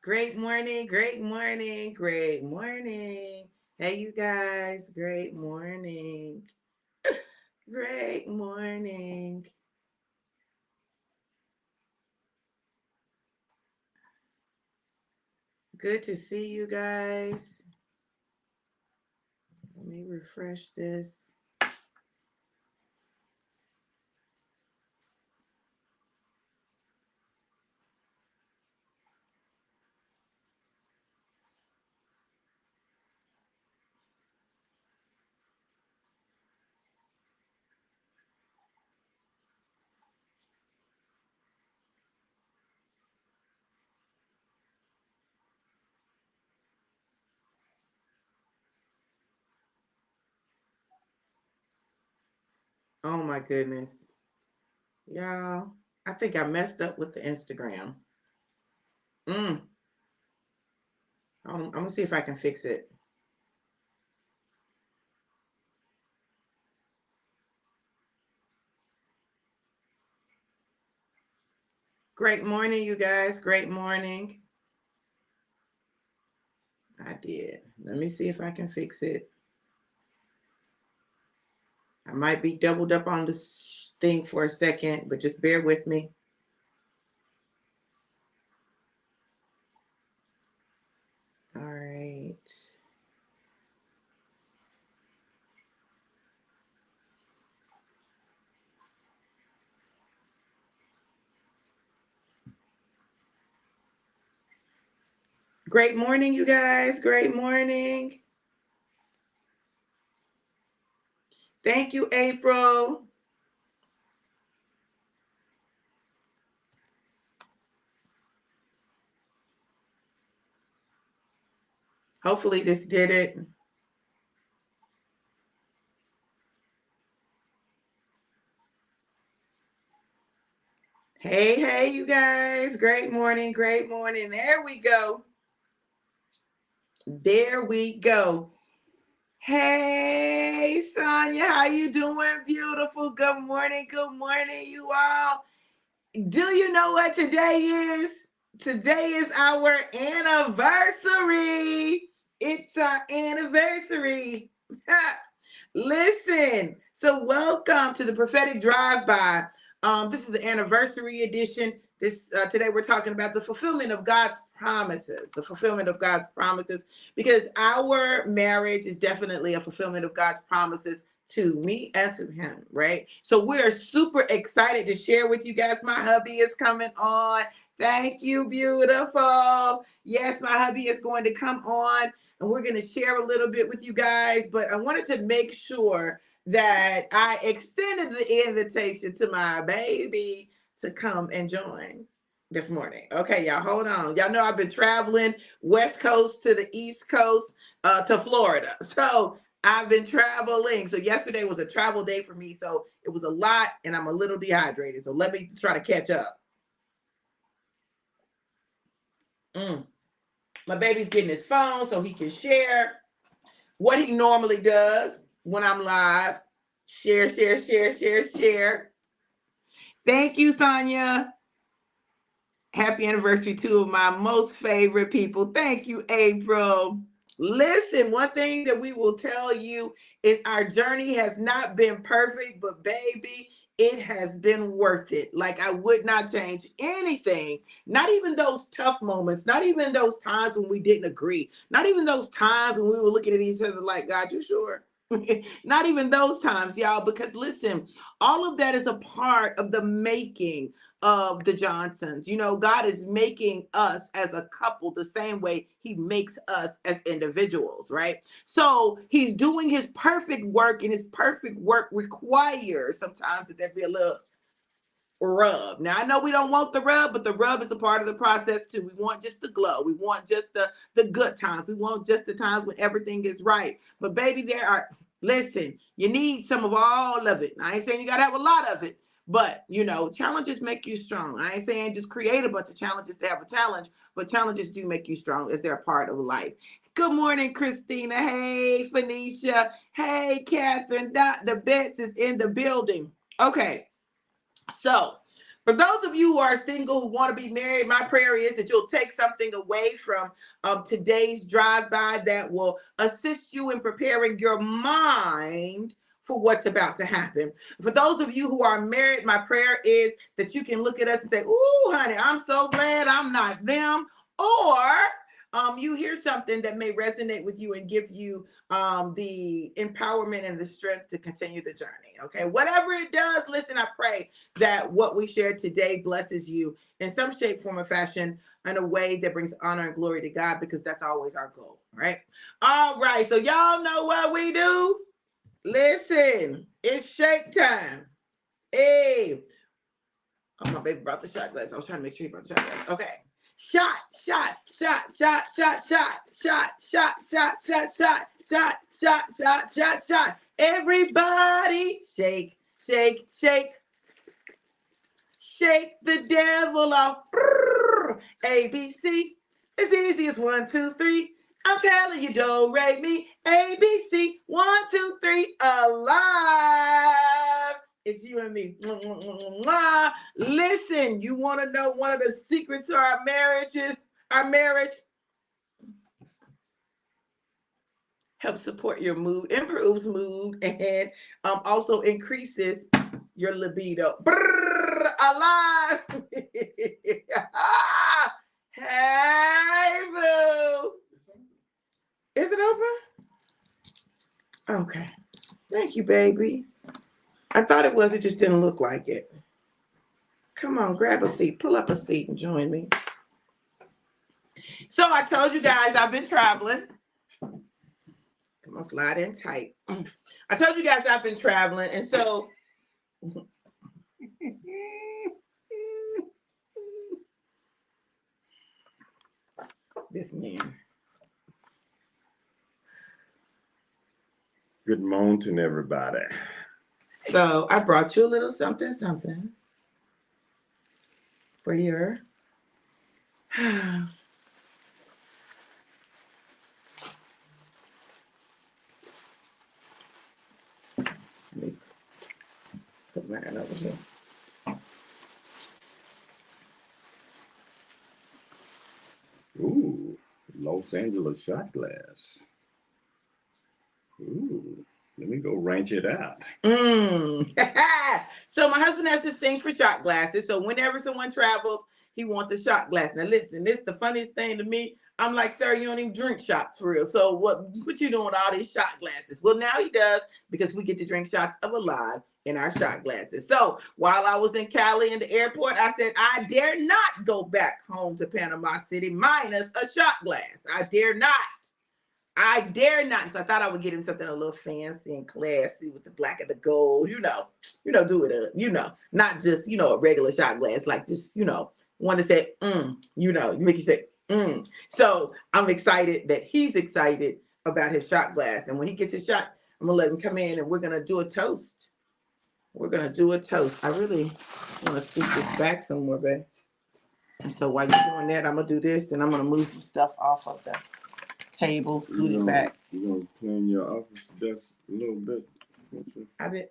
Great morning, great morning, great morning. Hey, you guys, great morning. Great morning. Good to see you guys. Let me refresh this. Oh my goodness. Y'all, I think I messed up with the Instagram. Mm, I'm going to see if I can fix it. Great morning, you guys. Great morning. I did. Let me see if I can fix it. I might be doubled up on this thing for a second, but just bear with me. All right. Great morning, you guys. Great morning. Thank you, April. Hopefully, this did it. Hey, hey, you guys. Great morning. Great morning. There we go. There we go. Hey, Sonia, how you doing? Beautiful. Good morning. Good morning, you all. Do you know what today is? Today is our anniversary. It's our anniversary. Listen, so welcome to the Prophetic Drive-By. This is the anniversary edition. This today we're talking about the fulfillment of God's promises, the fulfillment of God's promises, because our marriage is definitely a fulfillment of God's promises to me and to him, right? So we're super excited to share with you guys. My hubby is coming on. Thank you, beautiful. Yes, my hubby is going to come on and we're going to share a little bit with you guys. But I wanted to make sure that I extended the invitation to my baby to come and join this morning. Okay, y'all, hold on. Y'all know I've been traveling West Coast to the East Coast to Florida. So I've been traveling. So yesterday was a travel day for me. So it was a lot and I'm a little dehydrated. So let me try to catch up. Mm. My baby's getting his phone so he can share what he normally does when I'm live. Share, share, share, share, share. Thank you, Sonia. Happy anniversary, two of my most favorite people. Thank you, April. Listen, one thing that we will tell you is our journey has not been perfect, but baby, it has been worth it. Like I would not change anything, not even those tough moments, not even those times when we didn't agree, not even those times when we were looking at each other like, God, you sure? Not even those times, y'all, because listen, all of that is a part of the making of the Johnsons. You know, God is making us as a couple the same way he makes us as individuals, right? So he's doing his perfect work, and his perfect work requires sometimes that there be a little rub. Now I know we don't want the rub, but the rub is a part of the process too. We want just the glow. We want just the good times. We want just the times when everything is right. But baby, there are listen, you need some of all of it. I ain't saying you gotta have a lot of it, but you know, challenges make you strong. I ain't saying just create a bunch of challenges to have a challenge, but challenges do make you strong as they're a part of life. Good morning, Christina. Hey, Phoenicia. Hey, Catherine. Dr. Betts is in the building. Okay. So, For those of you who are single who want to be married, my prayer is that you'll take something away from today's drive-by that will assist you in preparing your mind for what's about to happen. For those of you who are married, my prayer is that you can look at us and say, ooh, honey, I'm so glad I'm not them. Or you hear something that may resonate with you and give you the empowerment and the strength to continue the journey. Okay, whatever it does, listen, I pray that what we shared today blesses you in some shape, form, or fashion in a way that brings honor and glory to God, because that's always our goal. Right? All right, so y'all know what we do. Listen, it's shake time. Hey, oh, my baby brought the shot glass. I was trying to make sure he brought the shot glass. Okay. Shot, shot, shot, shot, shot, shot, shot, shot, shot, shot, shot, shot, shot, shot, shot, shot. Everybody shake, shake, shake. Shake the devil off. ABC. As easy as 1, 2, 3. I'm telling you, don't rate me. ABC. 1, 2, 3. Alive. It's you and me. Listen, you want to know one of the secrets to our marriage helps support your mood, improves mood, and also increases your libido. Alive. Hey, boo. Is it open? Okay. Thank you, baby. I thought it was. It just didn't look like it. Come on, grab a seat. Pull up a seat and join me. So I told you guys I've been traveling. Come on, slide in tight. I told you guys I've been traveling, and so this man. Good morning, everybody. So I brought you a little something for your let me put mine over here. Ooh, Los Angeles shot glass. Ooh, let me go ranch it out. So my husband has this thing for shot glasses. So whenever someone travels, he wants a shot glass. Now listen, this is the funniest thing to me. I'm like, sir, you don't even drink shots for real. So what you doing with all these shot glasses? Well, now he does, because we get to drink shots of Alive in our shot glasses. So while I was in Cali in the airport, I said, I dare not go back home to Panama City minus a shot glass. I dare not. I dare not. So I thought I would get him something a little fancy and classy with the black and the gold, do it up, not just, a regular shot glass, like just, one that said, you make you say, So I'm excited that he's excited about his shot glass. And when he gets his shot, I'm going to let him come in and we're going to do a toast. I really want to scoop this back somewhere, babe. And so while you're doing that, I'm going to do this, and I'm going to move some stuff off of the table, scoot it back. You gonna clean your office desk a little bit? I did.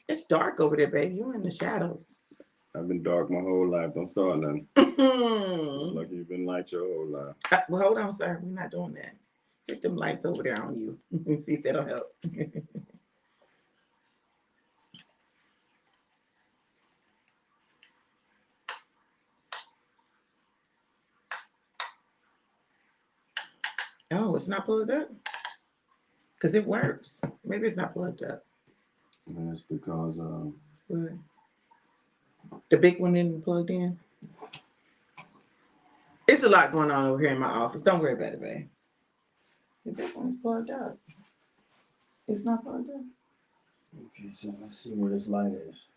It's dark over there, baby. You're in the shadows. I've been dark my whole life. Don't start nothing. It's like you've been light your whole life. Well, hold on, sir. We're not doing that. Get them lights over there on you and see if that'll help. Oh, it's not plugged up? Because it works. Maybe it's not plugged up. And that's because the big one isn't plugged in. It's a lot going on over here in my office. Don't worry about it, babe. The big one's plugged up. It's not plugged up. Okay, so let's see where this light is.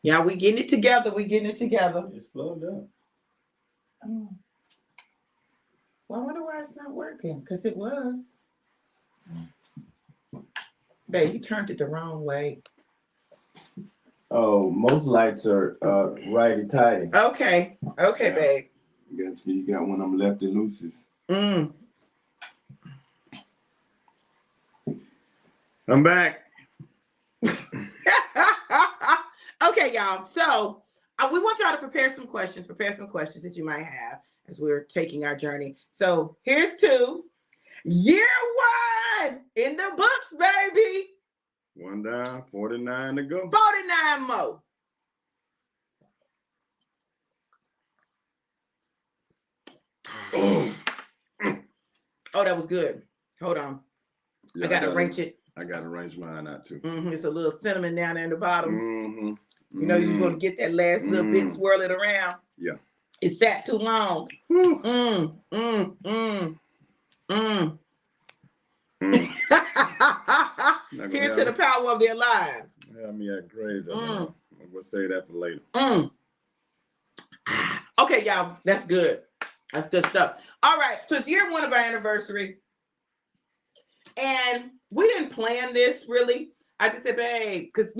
Yeah, we getting it together. It's plugged up. Oh. Well, I wonder why it's not working. Because it was. Babe, you turned it the wrong way. Oh, most lights are righty-tighty. Okay, yeah. Babe. You got one of them lefty looses. I'm back. Okay, y'all. So we want y'all to prepare some questions that you might have as we're taking our journey. So here's to year one in the books, baby. One down, 49 to go. 49 more. Oh, that was good. Hold on. Yeah, I gotta arrange it. I gotta arrange mine out too. It's a little cinnamon down there in the bottom. Mm-hmm. You know, you're supposed to get that last little bit, swirl it around. Yeah. It sat too long. Here's to the power of their lives. Yeah, me act crazy. We'll say that for later. Okay, y'all, that's good. That's good stuff. All right, so it's year one of our anniversary. And we didn't plan this really. I just said, babe, because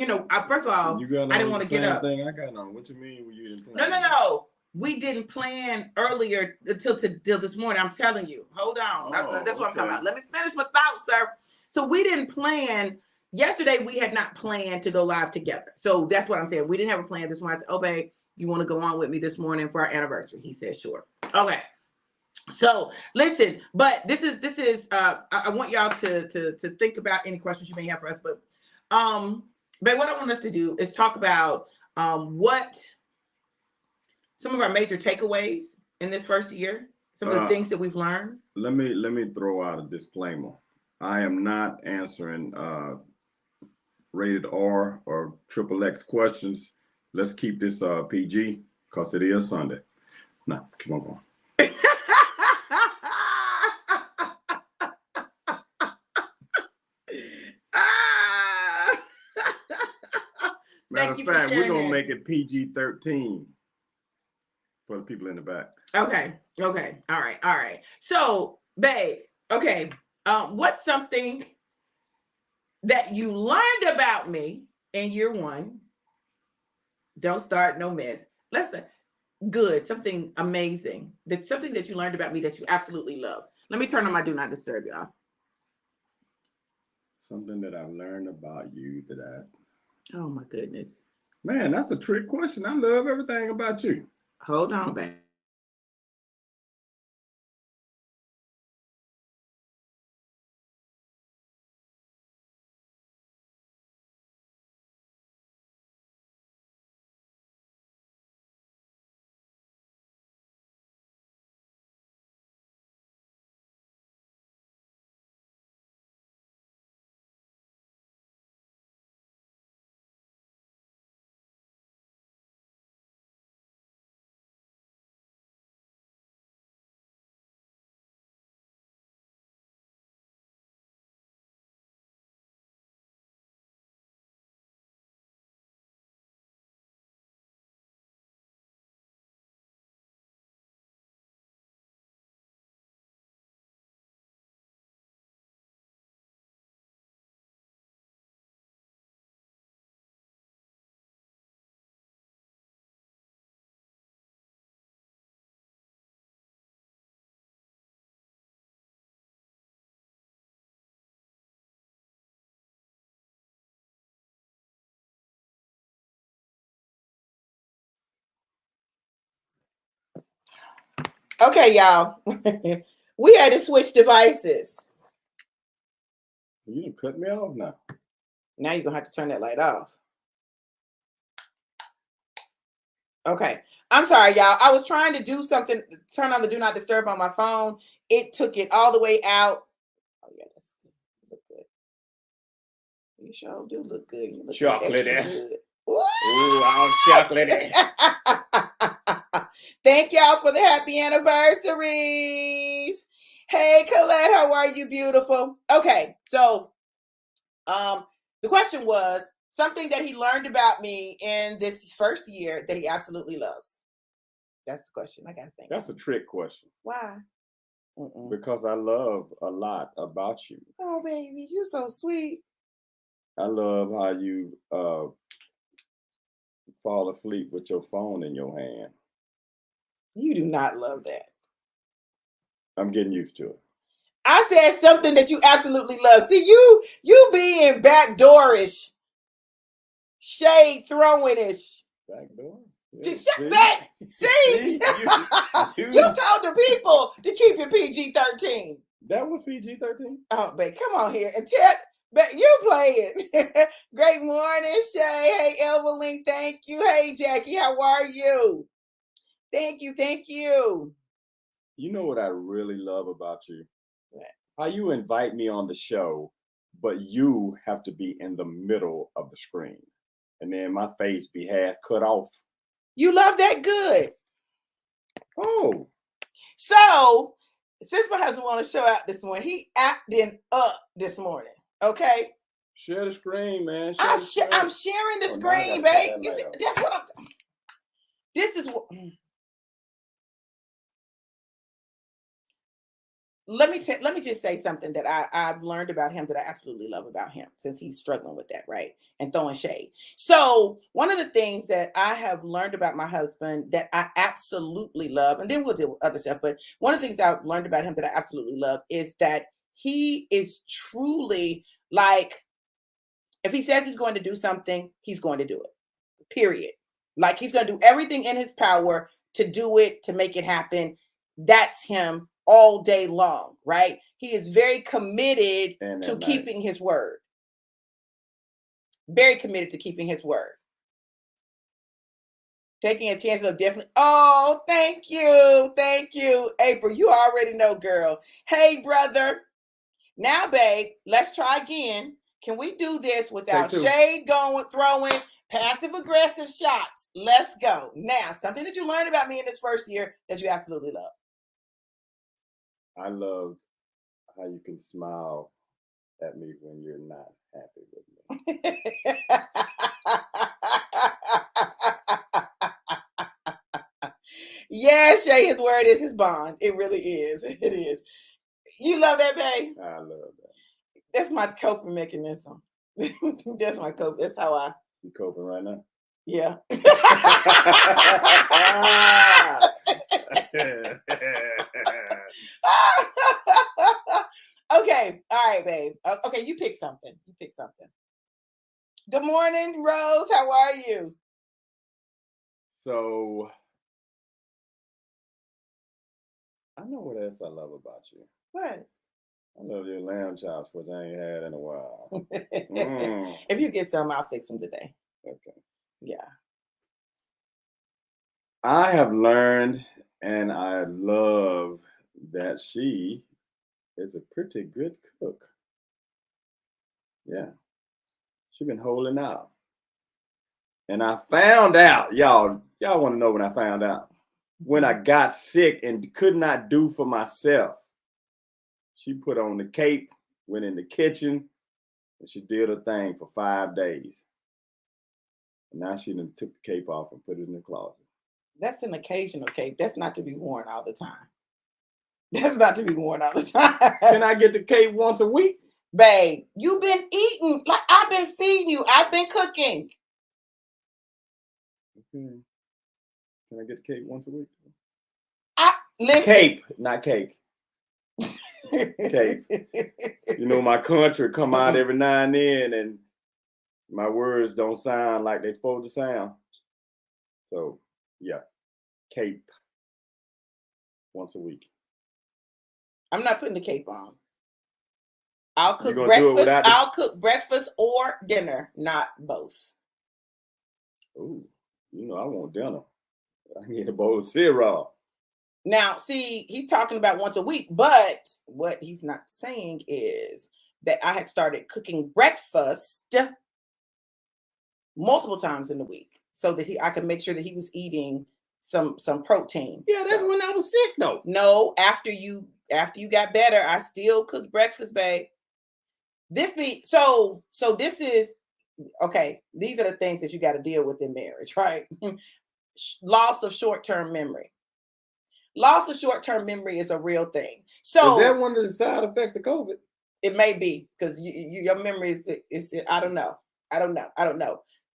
first of all, I didn't want to get up. Thing I got on. What you mean you didn't plan? No. We didn't plan earlier until this morning. I'm telling you. Hold on. That's what I'm talking about. Let me finish my thoughts, sir. So we didn't plan. Yesterday, we had not planned to go live together. So that's what I'm saying. We didn't have a plan this morning. I said, oh, babe, you want to go on with me this morning for our anniversary? He said, sure. Okay. So listen, but this is I want y'all to think about any questions you may have for us. But what I want us to do is talk about what some of our major takeaways in this first year, some of the things that we've learned. Let me throw out a disclaimer. I am not answering rated R or XXX questions. Let's keep this PG because it is Sunday. Now, come on. Matter of fact, we're going to make it PG-13 for the people in the back. Okay. All right. So, babe, okay. What's something that you learned about me in year one? Don't start no mess. Good. Something amazing. That's something that you learned about me that you absolutely love. Let me turn on my do not disturb, y'all. Something that I've learned about you that Oh my goodness. Man, that's a trick question. I love everything about you. Hold on, babe. Okay, y'all. We had to switch devices. You didn't cut me off now. Now you're going to have to turn that light off. Okay. I'm sorry, y'all. I was trying to do something, turn on the do not disturb on my phone. It took it all the way out. Oh, yeah, that's good. Look good. You sure do look good. You look chocolatey. Good. Ooh, I'm chocolatey. Thank y'all for the happy anniversaries. Hey, Colette, how are you, beautiful? Okay, so the question was something that he learned about me in this first year that he absolutely loves. That's the question. I gotta think. That's a trick question. Why? Because I love a lot about you. Oh, baby, you're so sweet. I love how you fall asleep with your phone in your hand. You do not love that. I'm getting used to it. I said something that you absolutely love. See, you being backdoorish, shade throwing-ish. Backdoor? Yeah, shut back. See? You told the people to keep your PG-13. That was PG-13? Oh, babe, come on here and tell. But you playing. Great morning, Shay. Hey, Evelyn. Thank you. Hey, Jackie. How are you? Thank you. Thank you. You know what I really love about you? What? How you invite me on the show, but you have to be in the middle of the screen. And then my face be half cut off. You love that good. Oh. So, since my husband want to show out this morning, he acting up this morning. Okay? Share the screen, man. I'm sharing the screen, babe. You see, that's what I'm. This is what. Let me just say something that I've learned about him that I absolutely love about him, since he's struggling with that, right? And throwing shade. So one of the things that I have learned about my husband that I absolutely love, and then we'll deal with other stuff, but one of the things I've learned about him that I absolutely love is that he is truly like, if he says he's going to do something, he's going to do it. Period. Like, he's going to do everything in his power to do it, to make it happen. That's him all day long, right? He is very committed to keeping his word. Very committed to keeping his word. Taking a chance of definitely. Oh, thank you. Thank you, April. You already know, girl. Hey, brother. Now, babe, let's try again. Can we do this without shade throwing passive aggressive shots? Let's go. Now, something that you learned about me in this first year that you absolutely love. I love how you can smile at me when you're not happy with me. Yeah, Shay, his word is his bond. It really is. It is. You love that, babe? I love that. That's my coping mechanism. That's my cope. That's how I. You coping right now? Yeah. Okay. All right, babe. Okay, you pick something. You pick something. Good morning, Rose. How are you? So, I know what else I love about you. What? I love your lamb chops, which I ain't had in a while. If you get some, I'll fix them today. Okay. Yeah. I have learned, and I love that she is a pretty good cook. Yeah. She's been holding out. And I found out, y'all want to know when I found out? When I got sick and could not do for myself. She put on the cape, went in the kitchen, and she did her thing for 5 days. And now she done took the cape off and put it in the closet. That's an occasional cape. That's not to be worn all the time. That's not to be worn all the time. Can I get the cape once a week? Babe, you've been eating. Like, I've been feeding you. I've been cooking. Okay. Can I get the cape once a week? Listen. Cape, not cake. Cape. You know, my country come out every now and then, and my words don't sound like they're supposed to sound. So, yeah, cape once a week. I'm not putting the cape on. I'll cook breakfast. I'll cook breakfast or dinner, not both. Ooh, you know, I want dinner. I need a bowl of cereal. Now, see, he's talking about once a week, but what he's not saying is that I had started cooking breakfast multiple times in the week so that I could make sure that he was eating some protein. Yeah, that's when I was sick, though. No, after you got better, I still cooked breakfast, babe. This is okay. These are the things that you got to deal with in marriage, right? Loss of short-term memory. Loss of short-term memory is a real thing. So is that one of the side effects of COVID? It may be, because your memory is I don't know.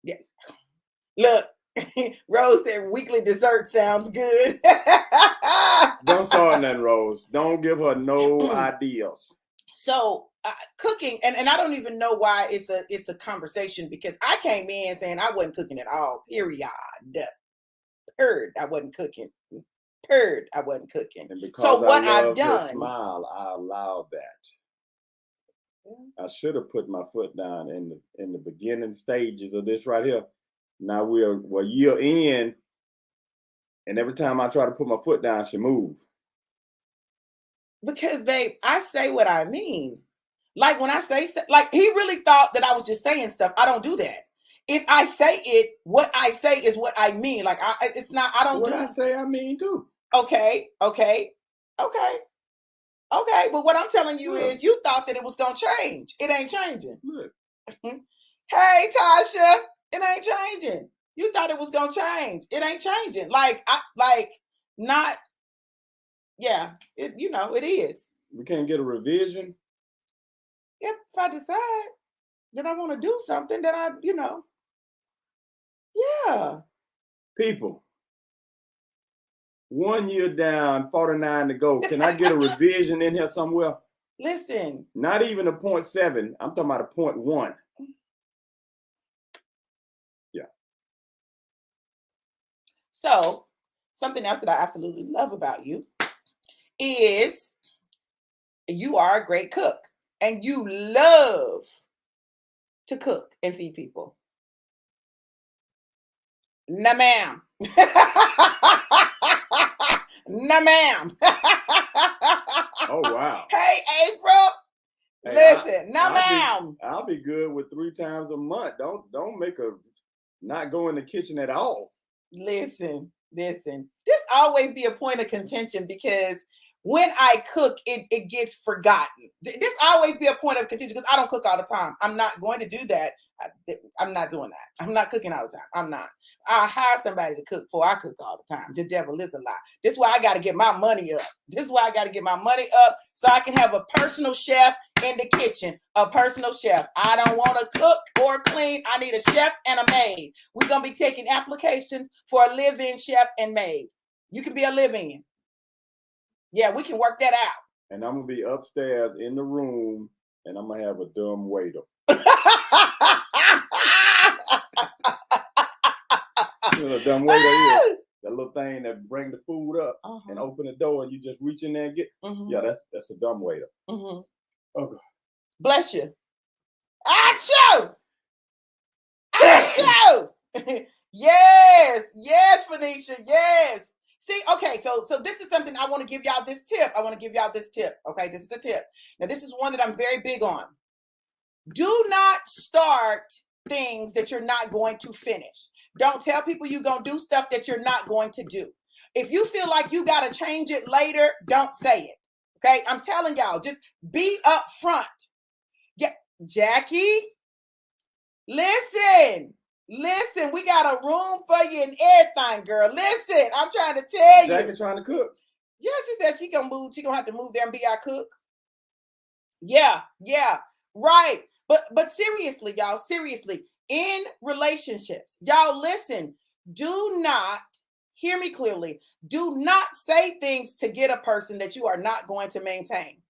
Yeah. Look, Rose said weekly dessert sounds good. Don't start nothing, Rose. Don't give her no ideas. So cooking, and I don't even know why it's a conversation, because I came in saying I wasn't cooking at all. Period. Heard I wasn't cooking. Heard I wasn't cooking. And because so what I love I've done, her smile, I allowed that. I should have put my foot down in the beginning stages of this right here. Now we're a year in, and every time I try to put my foot down, she move. Because, babe, I say what I mean. Like when I say stuff, like he really thought that I was just saying stuff. I don't do that. If I say it, what I say is what I mean. Like it's not. I don't what do. I say, I mean too. Okay. But what I'm telling you is, you thought that it was gonna change. It ain't changing. Look. Hey, Tasha, it ain't changing. You thought it was gonna change. It ain't changing. Yeah, it is. We can't get a revision. If I decide that I want to do something that yeah. People, 1 year down, 49 to go. Can I get a revision in here somewhere? Listen. Not even a 0.7. I'm talking about a 0.1. Yeah. So, something else that I absolutely love about you is you are a great cook, and you love to cook and feed people. Nah, ma'am. Nah, ma'am. Oh, wow. Hey, April. Hey, listen, nah, ma'am. I'll be good with 3 times a month. Don't make her not go in the kitchen at all. Listen. This always be a point of contention, because when I cook, it gets forgotten. This always be a point of contention, because I don't cook all the time. I'm not going to do that. I'm not doing that. I'm not cooking all the time. I'm not. I'll hire somebody to cook before I cook all the time. The devil is a lie. This is why I got to get my money up. So I can have a personal chef in the kitchen. A personal chef. I don't want to cook or clean. I need a chef and a maid. We're going to be taking applications for a live-in chef and maid. You can be a live-in. Yeah, we can work that out. And I'm going to be upstairs in the room, and I'm going to have a dumb waiter. You know, a dumb waiter is that little thing that bring the food up and open the door, and you just reach in there and get. Yeah, that's a dumb waiter. Oh God. Bless you. Achoo! Achoo! Yes, Phoenicia, yes. See, okay, so this is something I want to give y'all this tip. Okay, this is a tip. Now, this is one that I'm very big on. Do not start things that you're not going to finish. Don't tell people you're going to do stuff that you're not going to do. If you feel like you got to change it later, don't say it. Okay, I'm telling y'all, just be upfront. Yeah, Jackie, listen, we got a room for you and everything, girl. Listen, I'm trying to tell you. Jackie trying to cook. Yeah, she said she gonna move. She gonna have to move there and be our cook. Yeah, right. But seriously, y'all, in relationships, y'all, listen, do not, hear me clearly, do not say things to get a person that you are not going to maintain.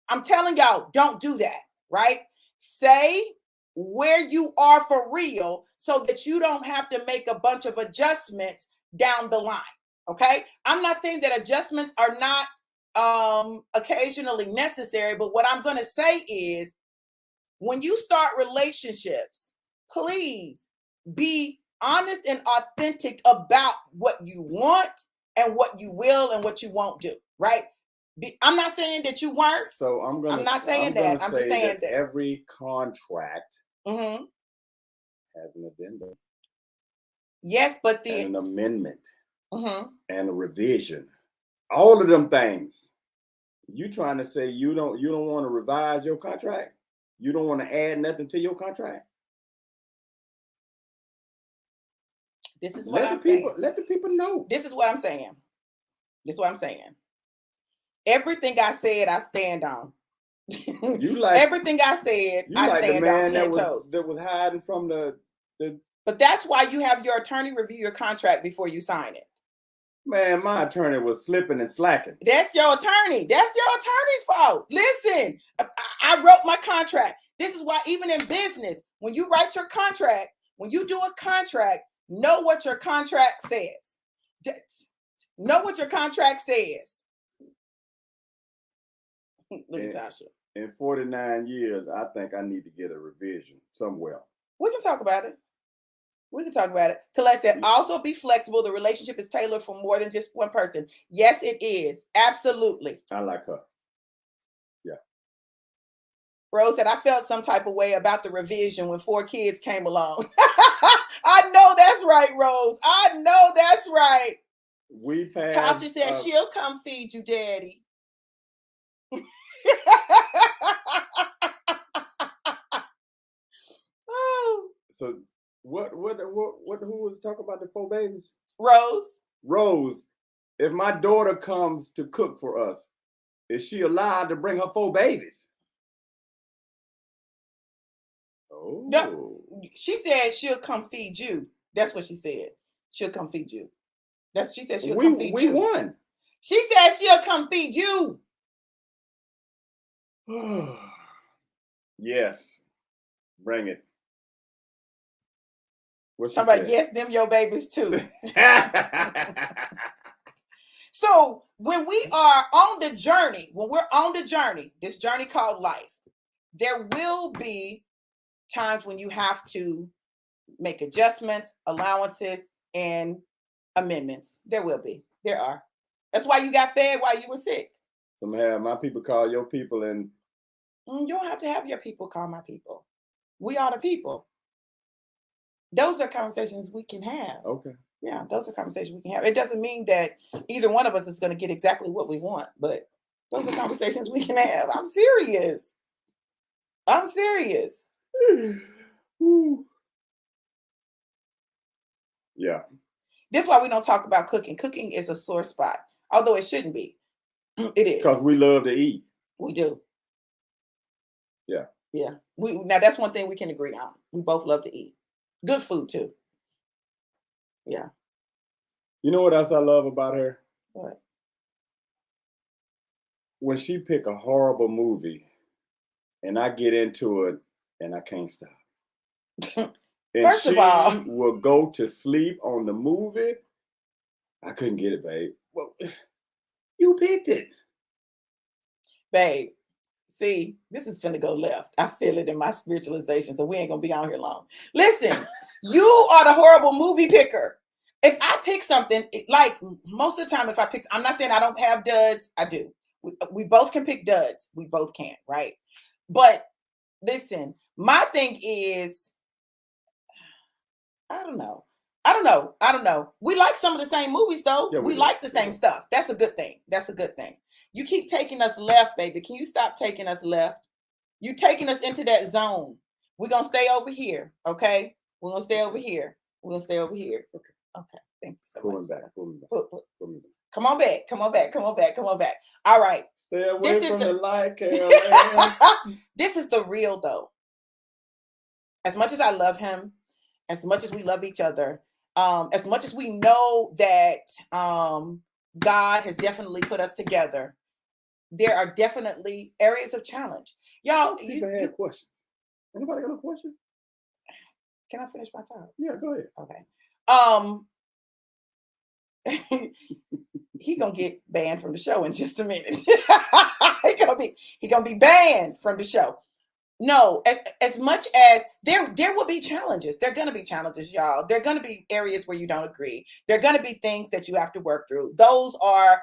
I'm telling y'all, don't do that, right? Say where you are for real, so that you don't have to make a bunch of adjustments down the line, okay? I'm not saying that adjustments are not occasionally necessary, but what I'm going to say is, when you start relationships, please be honest and authentic about what you want and what you will and what you won't do, right? I'm not saying that you weren't. So I'm not saying that. I'm just saying that every contract has an addendum. Yes, but an amendment and a revision. All of them things. You trying to say you don't want to revise your contract? You don't want to add nothing to your contract? This is what I'm saying. Let the people know. This is what I'm saying. Everything I said, I stand on. You like everything I said, I like stand on 10 toes. That was hiding from the. But that's why you have your attorney review your contract before you sign it. Man, my attorney was slipping and slacking. That's your attorney. That's your attorney's fault. Listen, I wrote my contract. This is why even in business, when you write your contract, when you do a contract, know what your contract says. Know what your contract says. Look at Tasha. In 49 years, I think I need to get a revision somewhere. We can talk about it. We can talk about it. Colette said, also be flexible. The relationship is tailored for more than just one person. Yes, it is. Absolutely. I like her. Yeah. Rose said, I felt some type of way about the revision when 4 kids came along. I know that's right, Rose. I know that's right. We passed. Tasha said, she'll come feed you, Daddy. Oh. So who was talking about the 4 babies? Rose. If my daughter comes to cook for us, is she allowed to bring her 4 babies? Oh. No, she said she'll come feed you. That's what she said. She'll come feed you. She said she'll come feed you. We won. She said she'll come feed you. Yes. Bring it. Talking about, yes, them your babies too. So when we are on the journey, when we're on the journey, this journey called life, there will be times when you have to make adjustments, allowances, and amendments. There will be. There are. That's why you got fed while you were sick. I'm gonna have my people call your people, and you don't have to have your people call my people. We are the people. Those are conversations we can have. Okay. Yeah, those are conversations we can have. It doesn't mean that either one of us is going to get exactly what we want, but those are conversations we can have. I'm serious. Yeah. This is why we don't talk about cooking. Cooking is a sore spot, although it shouldn't be. It is. Because we love to eat. We do. Yeah. Yeah. Now that's one thing we can agree on. We both love to eat. Good food too. Yeah. You know what else I love about her? What? When she pick a horrible movie and I get into it and I can't stop. And First of all, will go to sleep on the movie. I couldn't get it, babe. Well, you picked it. Babe, see, this is finna go left. I feel it in my spiritualization, so we ain't gonna be out here long. Listen, you are the horrible movie picker. If I pick something, like most of the time, if I pick, I'm not saying I don't have duds. I do. We both can pick duds. We both can, right? But listen, my thing is, I don't know. We like some of the same movies, though. Yeah, we like the same stuff. That's a good thing. You keep taking us left, baby. Can you stop taking us left? You taking us into that zone. We're going to stay over here, okay? We're going to stay over here. Okay. Thank you so much. Come on back. All right. Stay away from the light, Carolyn. This is the real, though. As much as I love him, as much as we love each other, as much as we know that God has definitely put us together, there are definitely areas of challenge. Y'all, you had questions. Anybody got a question? Can I finish my thought? Yeah, go ahead. Okay. He gonna get banned from the show in just a minute. he gonna be banned from the show. No, as much as there will be challenges. There are going to be challenges, y'all. There are going to be areas where you don't agree. There are going to be things that you have to work through. Those are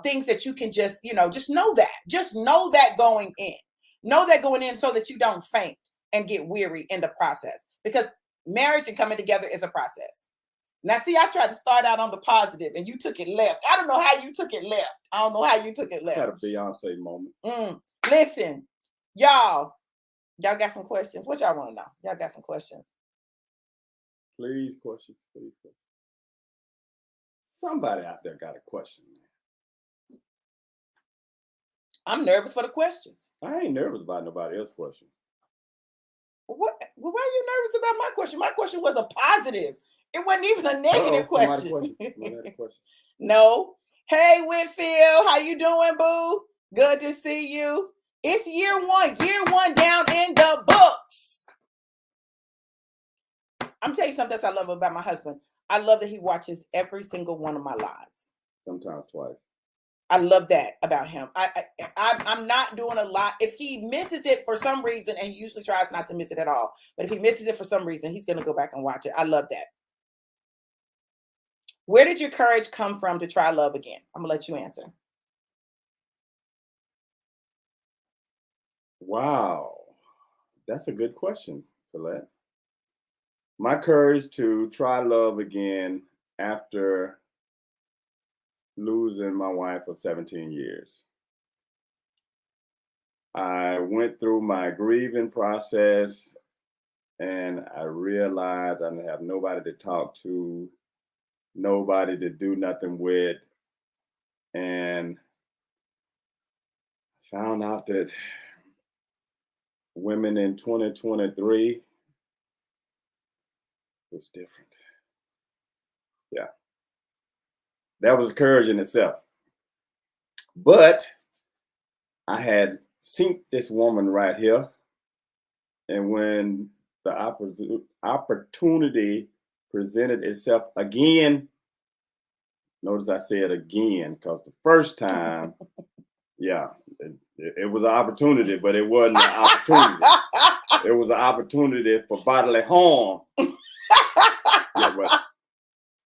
things that you can just know that. Just know that going in. Know that going in so that you don't faint and get weary in the process. Because marriage and coming together is a process. Now, see, I tried to start out on the positive and you took it left. I don't know how you took it left. Had a Beyonce moment. Listen, y'all got some questions? What y'all want to know? Y'all got some questions? Please, questions. Somebody out there got a question. I'm nervous for the questions. I ain't nervous about nobody else's question. What? Well, why are you nervous about my question? My question was a positive. It wasn't even a negative question. Somebody had a question. No. Hey, Whitfield, how you doing, boo? Good to see you. It's year one down in the books. I'm telling you something else I love about my husband. I love that he watches every single one of my lives. Sometimes twice. I love that about him. I'm not doing a lot. If he misses it for some reason, and he usually tries not to miss it at all, but if he misses it for some reason, he's going to go back and watch it. I love that. Where did your courage come from to try love again? I'm going to let you answer. Wow. That's a good question, Colette. My courage to try love again after losing my wife of 17 years. I went through my grieving process and I realized I didn't have nobody to talk to, nobody to do nothing with. And found out that women in 2023 was different. Yeah. That was courage in itself. But I had seen this woman right here. And when the opportunity presented itself again, notice I said again, because the first time, yeah, it was an opportunity, but it wasn't an opportunity. It was an opportunity for bodily harm. Yeah, but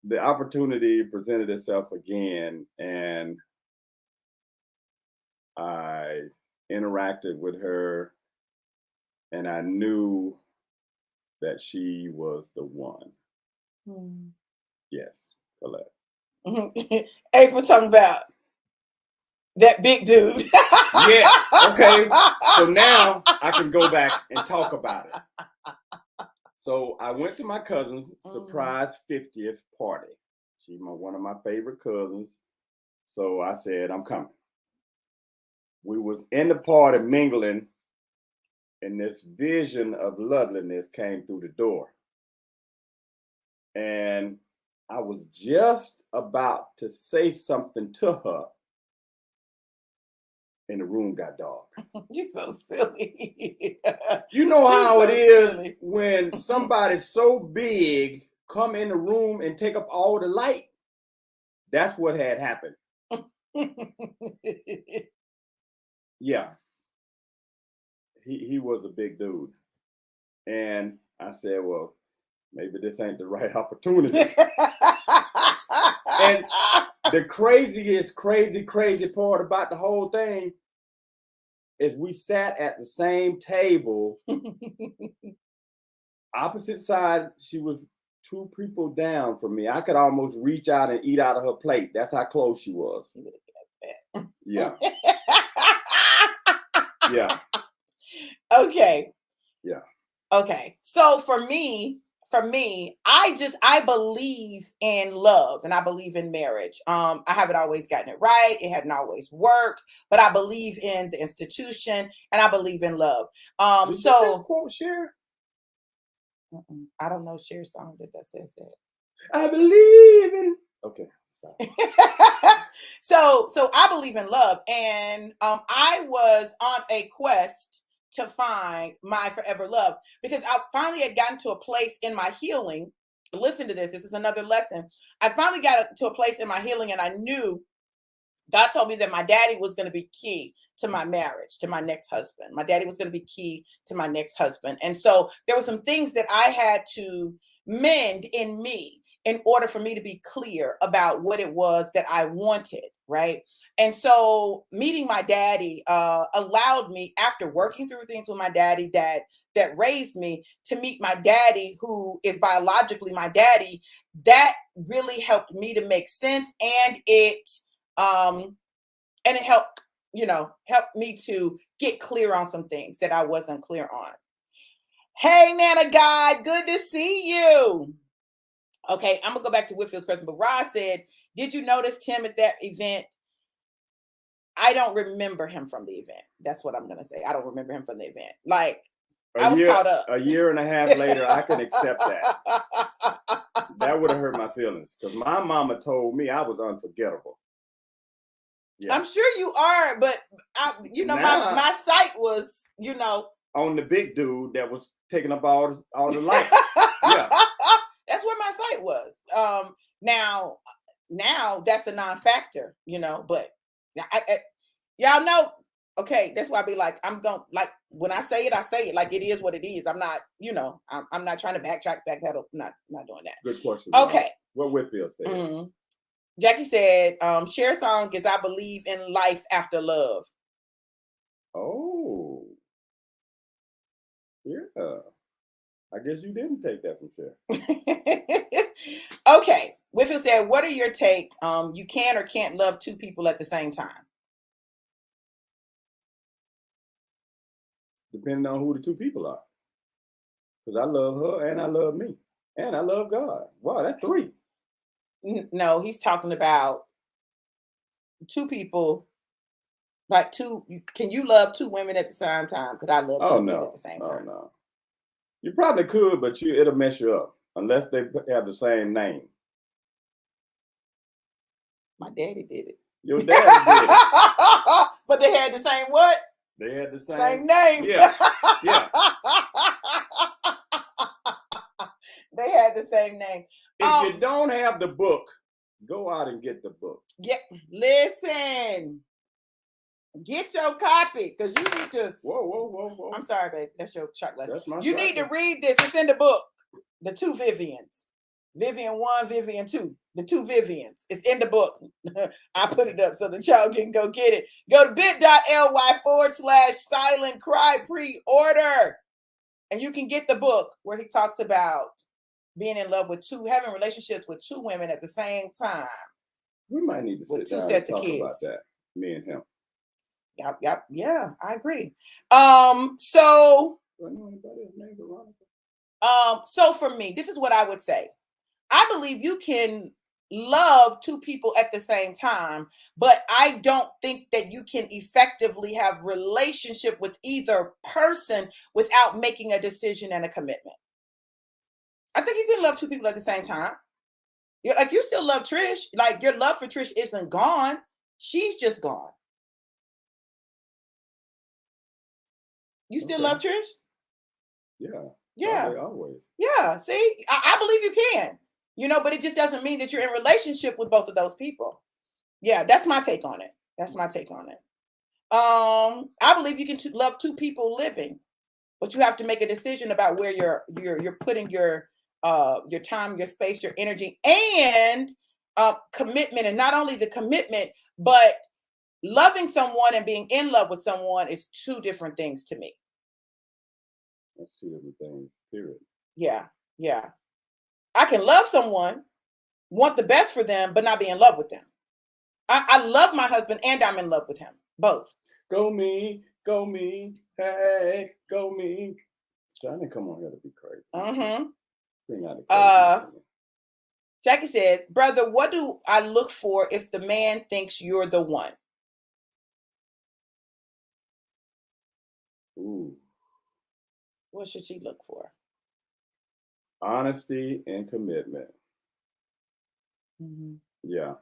the opportunity presented itself again, and I interacted with her, and I knew that she was the one. Yes, Colette. April talking about that big dude. Yeah, okay. So now I can go back and talk about it. So I went to my cousin's surprise 50th party. She's one of my favorite cousins. So I said, I'm coming. We was in the party mingling, and this vision of loveliness came through the door. And I was just about to say something to her, and the room got dark. You're so silly. You know how it is when somebody so big come in the room and take up all the light? That's what had happened. Yeah. He was a big dude. And I said, well, maybe this ain't the right opportunity. And the crazy part about the whole thing is we sat at the same table, opposite side. She was 2 people down from me. I could almost reach out and eat out of her plate. That's how close she was. Yeah. Yeah. Okay. Yeah. Okay. So for me, I believe in love and I believe in marriage. I haven't always gotten it right. It hadn't always worked, but I believe in the institution and I believe in love. Did you just quote Cher? I don't know Cher's song that says that. I believe in. Okay. So I believe in love, and I was on a quest to find my forever love because I finally had gotten to a place in my healing. Listen to this. This is another lesson. I finally got to a place in my healing, and I knew God told me that my daddy was going to be key to my marriage, to my next husband. My daddy was going to be key to my next husband. And so there were some things that I had to mend in me in order for me to be clear about what it was that I wanted, right? And so meeting my daddy allowed me, after working through things with my daddy that raised me, to meet my daddy, who is biologically my daddy. That really helped me to make sense, and it helped me to get clear on some things that I wasn't clear on. Hey, man of God, good to see you. Okay, I'm gonna go back to Whitfield's question, but Ross said, did you notice Tim at that event? I don't remember him from the event. That's what I'm gonna say. I don't remember him from the event. Like, I was caught up. A year and a half later, I can accept that. That would have hurt my feelings because my mama told me I was unforgettable. Yeah. I'm sure you are, but my sight was, on the big dude that was taking up all the light. Yeah, that's where my sight was. Now that's a non-factor, but y'all know. Okay, that's why I be like, I'm going, like, when I say it like it is what it is. I'm not, I'm not trying to backpedal. Not doing that. Good question. Okay. What Whitfield said. Mm-hmm. Jackie said, share song is I Believe in Life After Love. Oh. Yeah. I guess you didn't take that from Cher. Okay. Whitfield said, what are your take? You can or can't love two people at the same time. Depending on who the two people are. Because I love her and I love me. And I love God. Wow, that's 3. No, he's talking about 2 people. Like can you love 2 women at the same time? Could I love 2 men at the same time? No. You probably could, but it'll mess you up. Unless they have the same name. My daddy did it. Your daddy did it. But they had the same what? They had the same name. Yeah. They had the same name. If you don't have the book, go out and get the book. Yeah, listen. Get your copy because you need to. Whoa. I'm sorry, babe. That's your chocolate. That's my You need to read this. It's in the book. The 2 Vivians. Vivian 1, Vivian 2. The 2 Vivians. It's in the book. I put it up so the child can go get it. Go to bit.ly/silent cry pre-order. And you can get the book where he talks about being in love with having relationships with 2 women at the same time. We might need to sit down and talk about that. Me and him. Yep. Yeah, I agree. So for me, this is what I would say. I believe you can love 2 people at the same time, but I don't think that you can effectively have relationship with either person without making a decision and a commitment. I think you can love 2 people at the same time. You still love Trish. Like, your love for Trish isn't gone. She's just gone. You still love Trish? Yeah. Always. Yeah. See, I believe you can. But it just doesn't mean that you're in relationship with both of those people. Yeah, that's my take on it. I believe you can love 2 people living, but you have to make a decision about where you're putting your time, your space, your energy, and commitment. And not only the commitment, but loving someone and being in love with someone is 2 different things to me. That's 2 different things, period. Yeah. I can love someone, want the best for them, but not be in love with them. I love my husband and I'm in love with him. Both. Go me, hey, go me. Johnny, come on here to be crazy. Bring out the crazy. Jackie said, brother, what do I look for if the man thinks you're the one? Ooh. What should she look for? Honesty and commitment. Yeah.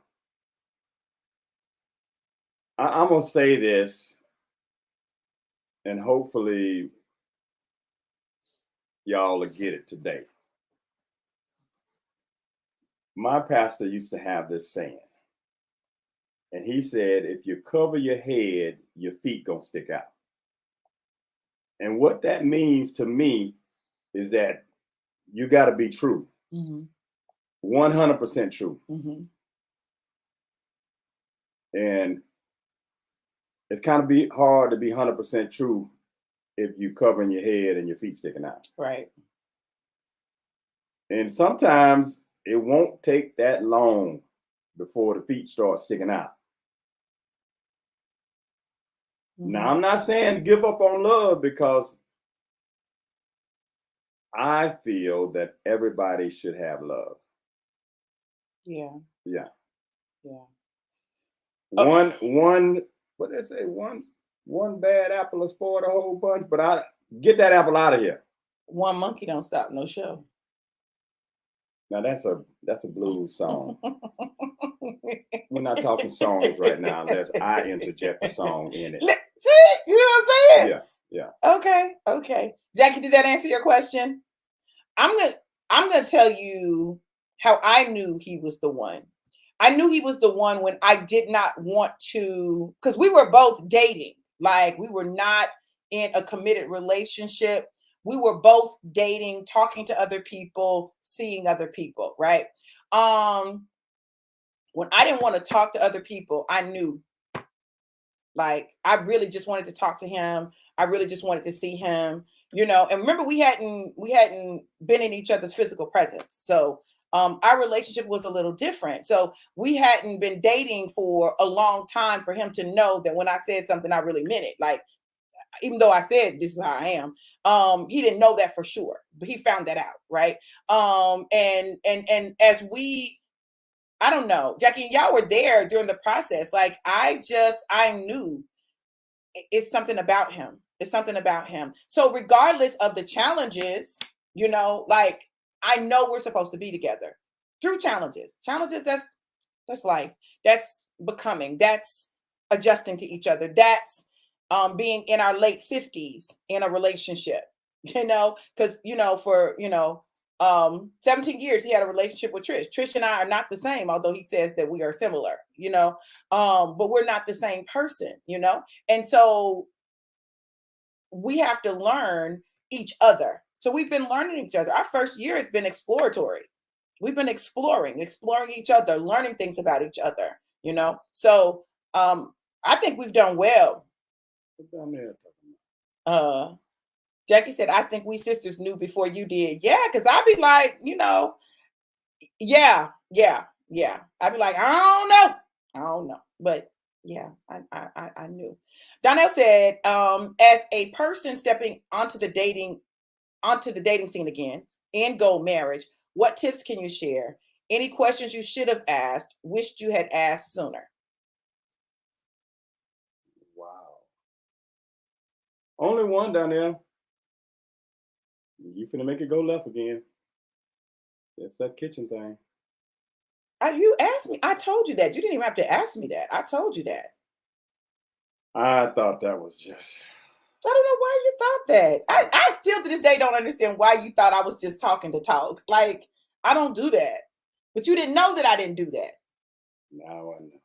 I'm going to say this, and hopefully y'all will get it today. My pastor used to have this saying, and he said, if you cover your head, your feet going to stick out. And what that means to me is that you got to be true. 100% true. And it's kind of hard to be 100% true if you covering your head and your feet sticking out. Right. And sometimes it won't take that long before the feet start sticking out. Now, I'm not saying give up on love, because I feel that everybody should have love. Yeah. One, what did they say? One bad apple will spoil the whole bunch, but I get that apple out of here. One monkey don't stop no show. Now that's a blues song. We're not talking songs right now unless I interject a song in it. See, you know what I'm saying? Yeah, yeah. Okay. Jackie, did that answer your question? I'm gonna tell you how I knew he was the one. I knew he was the one when I did not want to, because we were both dating. Like we were not in a committed relationship. We were both dating, talking to other people, seeing other people, right? Um, when I didn't want to talk to other people, I knew, like, I really just wanted to talk to him. I really just wanted to see him, and remember we hadn't been in each other's physical presence. So our relationship was a little different. So we hadn't been dating for a long time for him to know that when I said something, I really meant it. Like, even though I said this is how I am, he didn't know that for sure, but he found that out, right? And as we, I don't know, Jackie, y'all were there during the process. Like, I knew it's something about him. It's something about him. So regardless of the challenges, like, I know we're supposed to be together through challenges. Challenges, that's life. That's becoming. That's adjusting to each other. That's being in our late 50s in a relationship. Because for 17 years he had a relationship with Trish. Trish and I are not the same, although he says that we are similar. But we're not the same person. And so we have to learn each other. So we've been learning each other. Our first year has been exploratory. We've been exploring each other, learning things about each other. So I think we've done well. Uh Jackie said, I think we sisters knew before you did. Yeah, because I'd be like, yeah. I'd be like, I don't know. But yeah, I knew. Donnell said, as a person stepping onto the dating scene again, in goal marriage, what tips can you share? Any questions you should have asked, wished you had asked sooner? Wow. Only one down there. You finna make it go left again. It's that kitchen thing. You asked me. I told you that. You didn't even have to ask me that. I told you that. I thought that was just. I don't know why you thought that. I still to this day don't understand why you thought I was just talking to talk. Like, I don't do that. But you didn't know that I didn't do that. Now I know.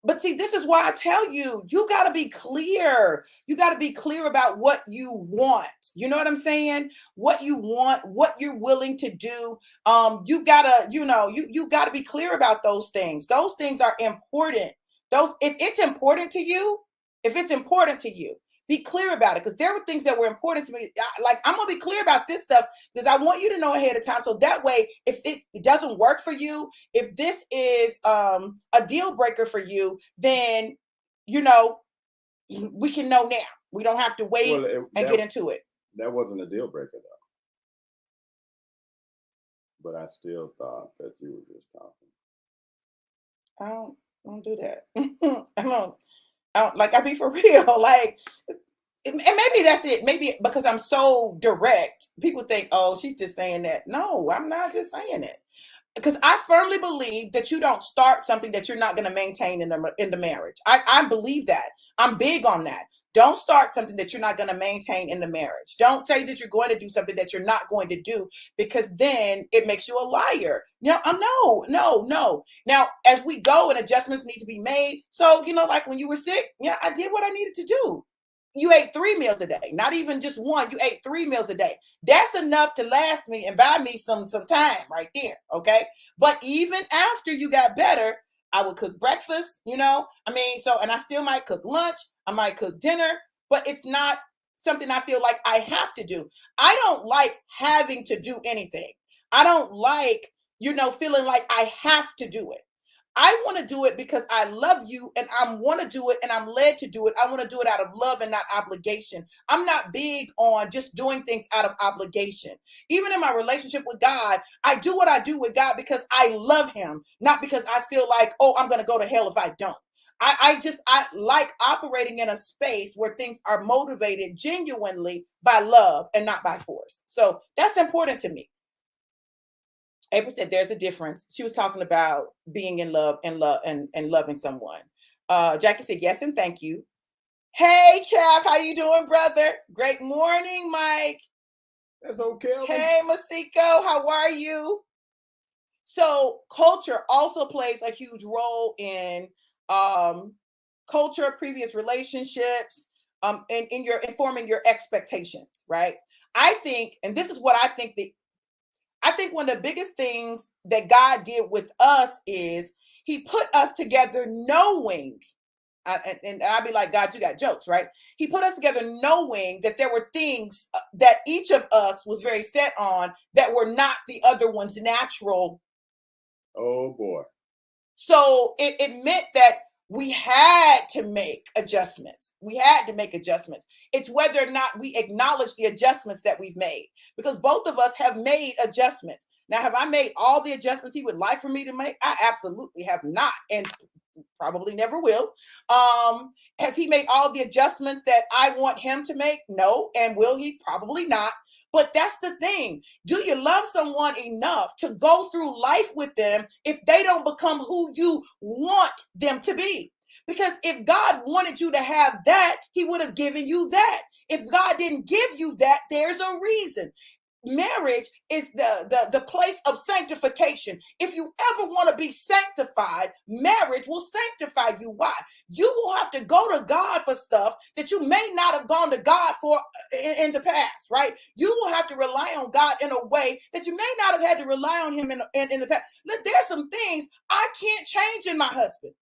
But see, this is why I tell you, you got to be clear. You got to be clear about what you want. You know what I'm saying? What you want, what you're willing to do. You gotta, you got to be clear about those things. Those things are important. If it's important to you, be clear about it. Because there were things that were important to me. Like, I'm gonna be clear about this stuff because I want you to know ahead of time. So that way, if it doesn't work for you, if this is a deal breaker for you, then we can know now. We don't have to wait and get into it. That wasn't a deal breaker though. But I still thought that you were just talking. I don't do that. I don't like, I be for real. Like, and maybe that's it. Maybe because I'm so direct, people think, oh, she's just saying that. No, I'm not just saying it. Because I firmly believe that you don't start something that you're not going to maintain in the marriage. I believe that. I'm big on that. Don't start something that you're not going to maintain in the marriage. Don't say that you're going to do something that you're not going to do, because then it makes you a liar. No. Now, as we go and adjustments need to be made. So, like when you were sick, I did what I needed to do. You ate 3 meals a day, not even just one. You ate 3 meals a day. That's enough to last me and buy me some time right there. Okay. But even after you got better, I would cook breakfast, and I still might cook lunch. I might cook dinner, but it's not something I feel like I have to do. I don't like having to do anything. I don't like, feeling like I have to do it. I want to do it because I love you and I want to do it and I'm led to do it. I want to do it out of love and not obligation. I'm not big on just doing things out of obligation. Even in my relationship with God, I do what I do with God because I love him, not because I feel like, oh, I'm going to go to hell if I don't. I like operating in a space where things are motivated genuinely by love and not by force. So that's important to me. April said there's a difference. She was talking about being in love and loving someone. Jackie said yes and thank you. Hey, Cap, how you doing, brother? Great morning, Mike. That's okay. Hey, Masiko, how are you? So culture also plays a huge role in culture, previous relationships, and in your informing your expectations, right? I think, and this is what I think one of the biggest things that God did with us is He put us together knowing, and I'd be like, God, you got jokes, right? He put us together knowing that there were things that each of us was very set on that were not the other one's natural. Oh boy. So it meant that we had to make adjustments. We had to make adjustments. It's whether or not we acknowledge the adjustments that we've made, because both of us have made adjustments. Now, have I made all the adjustments He would like for me to make? I absolutely have not, and probably never will. Has He made all the adjustments that I want Him to make? No. And will He? Probably not. But that's the thing. Do you love someone enough to go through life with them if they don't become who you want them to be? Because if God wanted you to have that, He would have given you that. If God didn't give you that, there's a reason. Marriage is the place of sanctification. If you ever want to be sanctified, marriage will sanctify you. Why? You will have to go to God for stuff that you may not have gone to God for in the past, right? You will have to rely on God in a way that you may not have had to rely on Him in the past. Look, there's some things I can't change in my husband.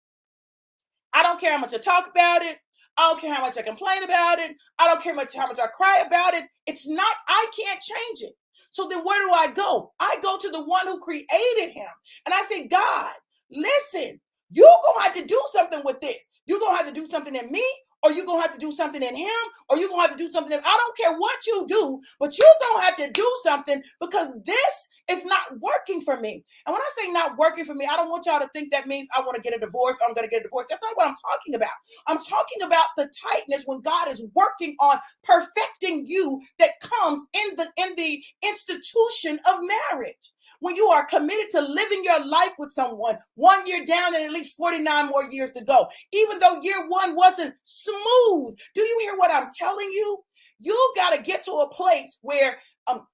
I don't care how much I talk about it. I don't care how much I complain about it. I don't care how much I cry about it. It's not, I can't change it. So then where do I go? I go to the one who created him. And I say, God, listen, you're going to have to do something with this. You're going to have to do something in me, or you're going to have to do something in him, or you're going to have to do something in, I don't care what you do, but you're going to have to do something, because this is not working for me. And when I say not working for me, I don't want y'all to think that means I want to get a divorce, or I'm going to get a divorce. That's not what I'm talking about. I'm talking about the tightness when God is working on perfecting you that comes in the institution of marriage. When you are committed to living your life with someone, 1 year down and at least 49 more years to go, even though year one wasn't smooth. Do you hear what I'm telling you? You got to get to a place where,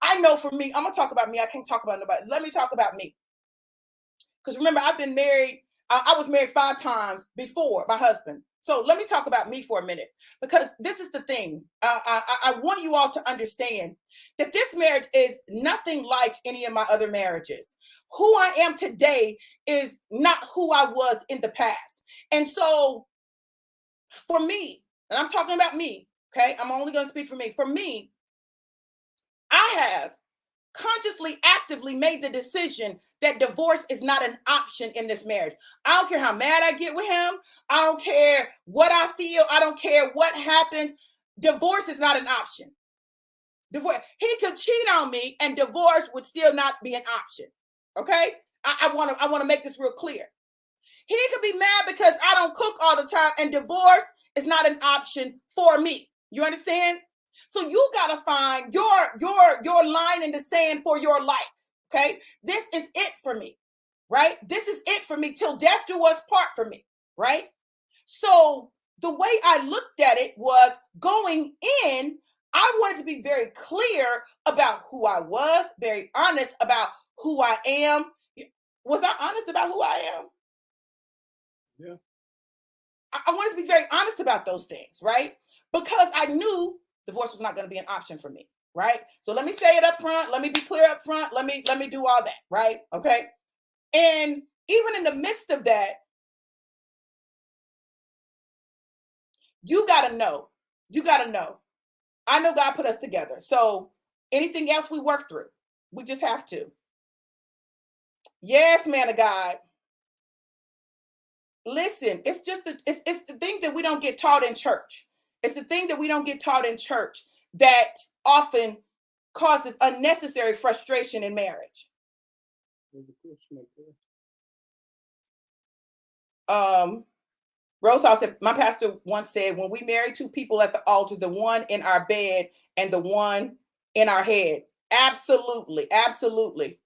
I know for me, I'm going to talk about me. I can't talk about nobody. Let me talk about me. Because remember, I've been married. I was married 5 times before my husband. So let me talk about me for a minute, because this is the thing. I want you all to understand that this marriage is nothing like any of my other marriages. Who I am today is not who I was in the past. And so for me, and I'm talking about me, okay? I'm only going to speak for me. For me, I have consciously, actively made the decision that divorce is not an option in this marriage. I don't care how mad I get with him. I don't care what I feel. I don't care what happens. Divorce is not an option. Divorce. He could cheat on me and divorce would still not be an option. Okay? I want to make this real clear. He could be mad because I don't cook all the time, and divorce is not an option for me. You understand? So you gotta find your line in the sand for your life. Okay, this is it for me, right? This is it for me till death do us part for me, right? So the way I looked at it was going in. I wanted to be very clear about who I was, very honest about who I am. Was I honest about who I am? Yeah. I wanted to be very honest about those things, right? Because I knew divorce was not going to be an option for me, right? So let me say it up front. Let me be clear up front. Let me do all that, right? Okay. And even in the midst of that, you got to know. You got to know. I know God put us together. So anything else we work through, we just have to. Yes, man of God. Listen, it's just it's the thing that we don't get taught in church. It's the thing that we don't get taught in church that often causes unnecessary frustration in marriage. Rose said, my pastor once said, when we marry 2 people at the altar, the one in our bed and the one in our head. Absolutely, absolutely.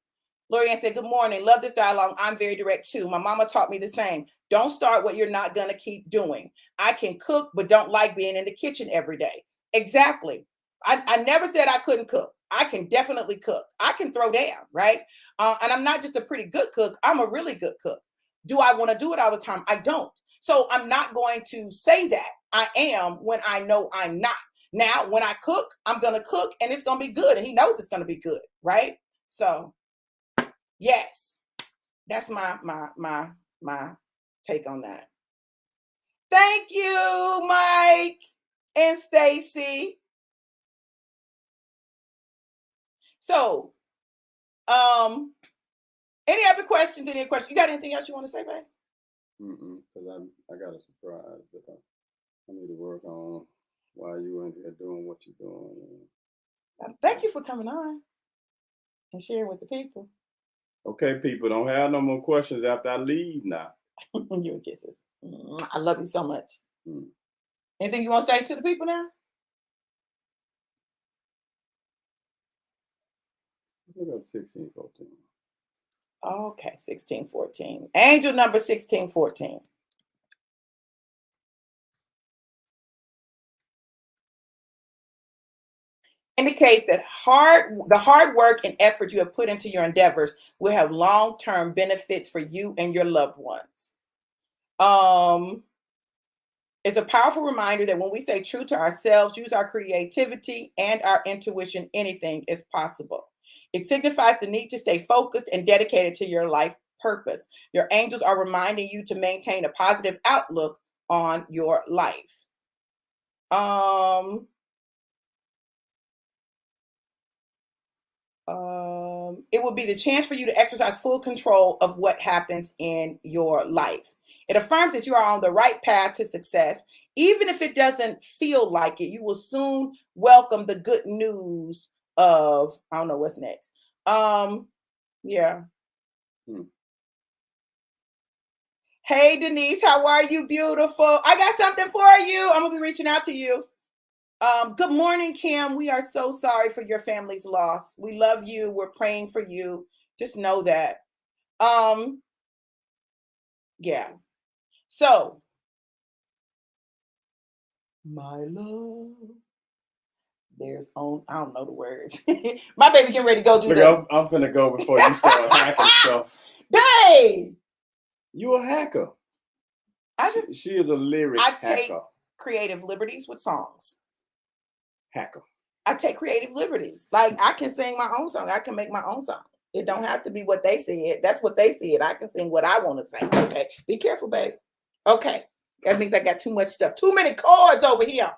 Lorianne said, good morning. Love this dialogue. I'm very direct too. My mama taught me the same. Don't start what you're not going to keep doing. I can cook, but don't like being in the kitchen every day. Exactly. I never said I couldn't cook. I can definitely cook. I can throw down, right? And I'm not just a pretty good cook. I'm a really good cook. Do I want to do it all the time? I don't. So I'm not going to say that I am when I know I'm not. Now, when I cook, I'm going to cook and it's going to be good. And he knows it's going to be good, right? So yes, that's my take on that. Thank you, Mike and Stacy. So, any other questions? Any questions? You got anything else you want to say, babe? Because I got a surprise that I need to work on while you in here doing what you're doing. Thank you for coming on and sharing with the people. Okay, people, don't have no more questions after I leave now. You and kisses. I love you so much. Anything you want to say to the people now? Look up 1614. Okay, 1614. Angel number 1614. Indicates that the hard work and effort you have put into your endeavors will have long-term benefits for you and your loved ones. It's a powerful reminder that when we stay true to ourselves, use our creativity and our intuition, anything is possible. It signifies the need to stay focused and dedicated to your life purpose. Your angels are reminding you to maintain a positive outlook on your life. It will be the chance for you to exercise full control of what happens in your life. It affirms that you are on the right path to success. Even if it doesn't feel like it, you will soon welcome the good news of, I don't know what's next. Yeah. Hey, Denise, how are you? Beautiful. I got something for you. I'm going to be reaching out to you. Good morning, Kim. We are so sorry for your family's loss. We love you. We're praying for you. Just know that. Yeah. So, my love. There's on. I don't know the words. My baby getting ready to go do that. I'm finna go before you start hacking stuff. Babe, you a hacker. She is a lyric hacker. I take creative liberties with songs. Hacker. I take creative liberties. Like I can sing my own song. I can make my own song. It don't have to be what they said. That's what they said. I can sing what I want to sing. Okay. Be careful, babe. Okay. That means I got too much stuff. Too many chords over here.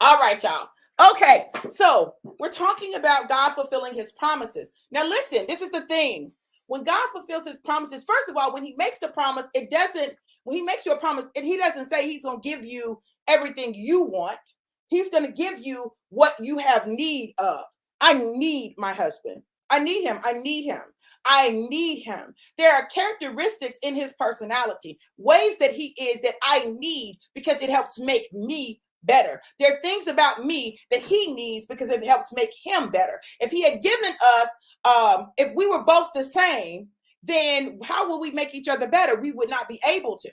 All right, y'all. Okay. So we're talking about God fulfilling his promises. Now listen, this is the thing. When God fulfills his promises, first of all, when he makes the promise, when he makes you a promise, he doesn't say he's going to give you everything you want. He's going to give you what you have need of. I need my husband. I need him. I need him. I need him. There are characteristics in his personality, ways that he is that I need because it helps make me better. There are things about me that he needs because it helps make him better. If he had given us, if we were both the same, then how will we make each other better? We would not be able to.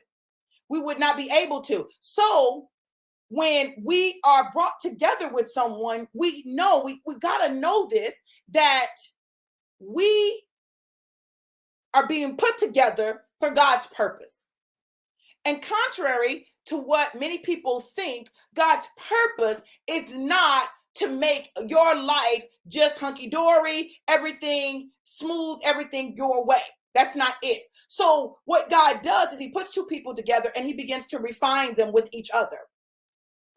We would not be able to. So when we are brought together with someone, we know, we got to know this, that we are being put together for God's purpose. And contrary to what many people think, God's purpose is not to make your life just hunky-dory, everything smooth, everything your way. That's not it. So what God does is he puts two people together and he begins to refine them with each other.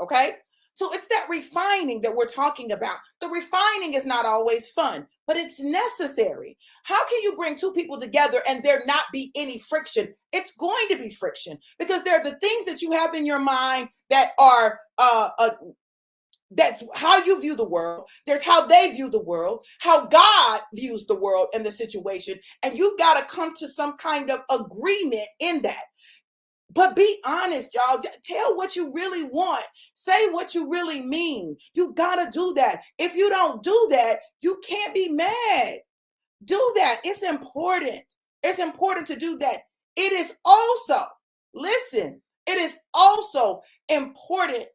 Okay? So it's that refining that we're talking about. The refining is not always fun, but it's necessary. How can you bring two people together and there not be any friction? It's going to be friction because there are the things that you have in your mind that are, that's how you view the world. There's how they view the world, how God views the world and the situation. And you've got to come to some kind of agreement in that. But be honest, y'all. Tell what you really want. Say what you really mean. You got to do that. If you don't do that, you can't be mad. Do that. It's important. It's important to do that. It is also, listen, it is also important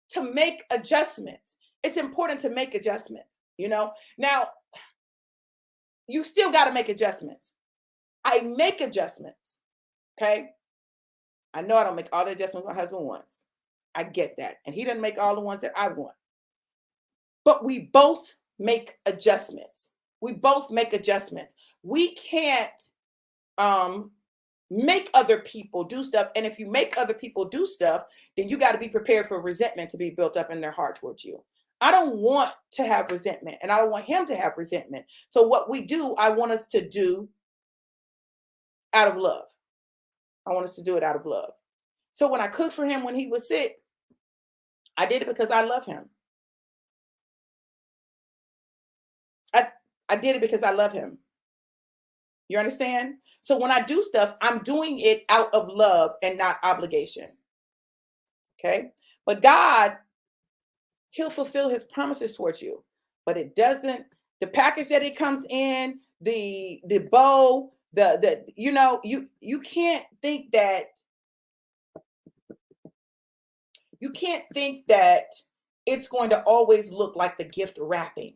to make adjustments. It's important to make adjustments, you know. Now, you still got to make adjustments. I make adjustments. Okay. I know I don't make all the adjustments my husband wants. I get that. And he doesn't make all the ones that I want. But we both make adjustments. We both make adjustments. We can't make other people do stuff. And if you make other people do stuff, then you got to be prepared for resentment to be built up in their heart towards you. I don't want to have resentment, and I don't want him to have resentment. So what we do, I want us to do out of love. I want us to do it out of love. So when I cooked for him when he was sick, I did it because I love him. I did it because I love him. You understand? So when I do stuff, I'm doing it out of love and not obligation. Okay? But God, he'll fulfill his promises towards you. But it doesn't, the package that it comes in, the bow, the you know, you can't think that it's going to always look like the gift wrapping.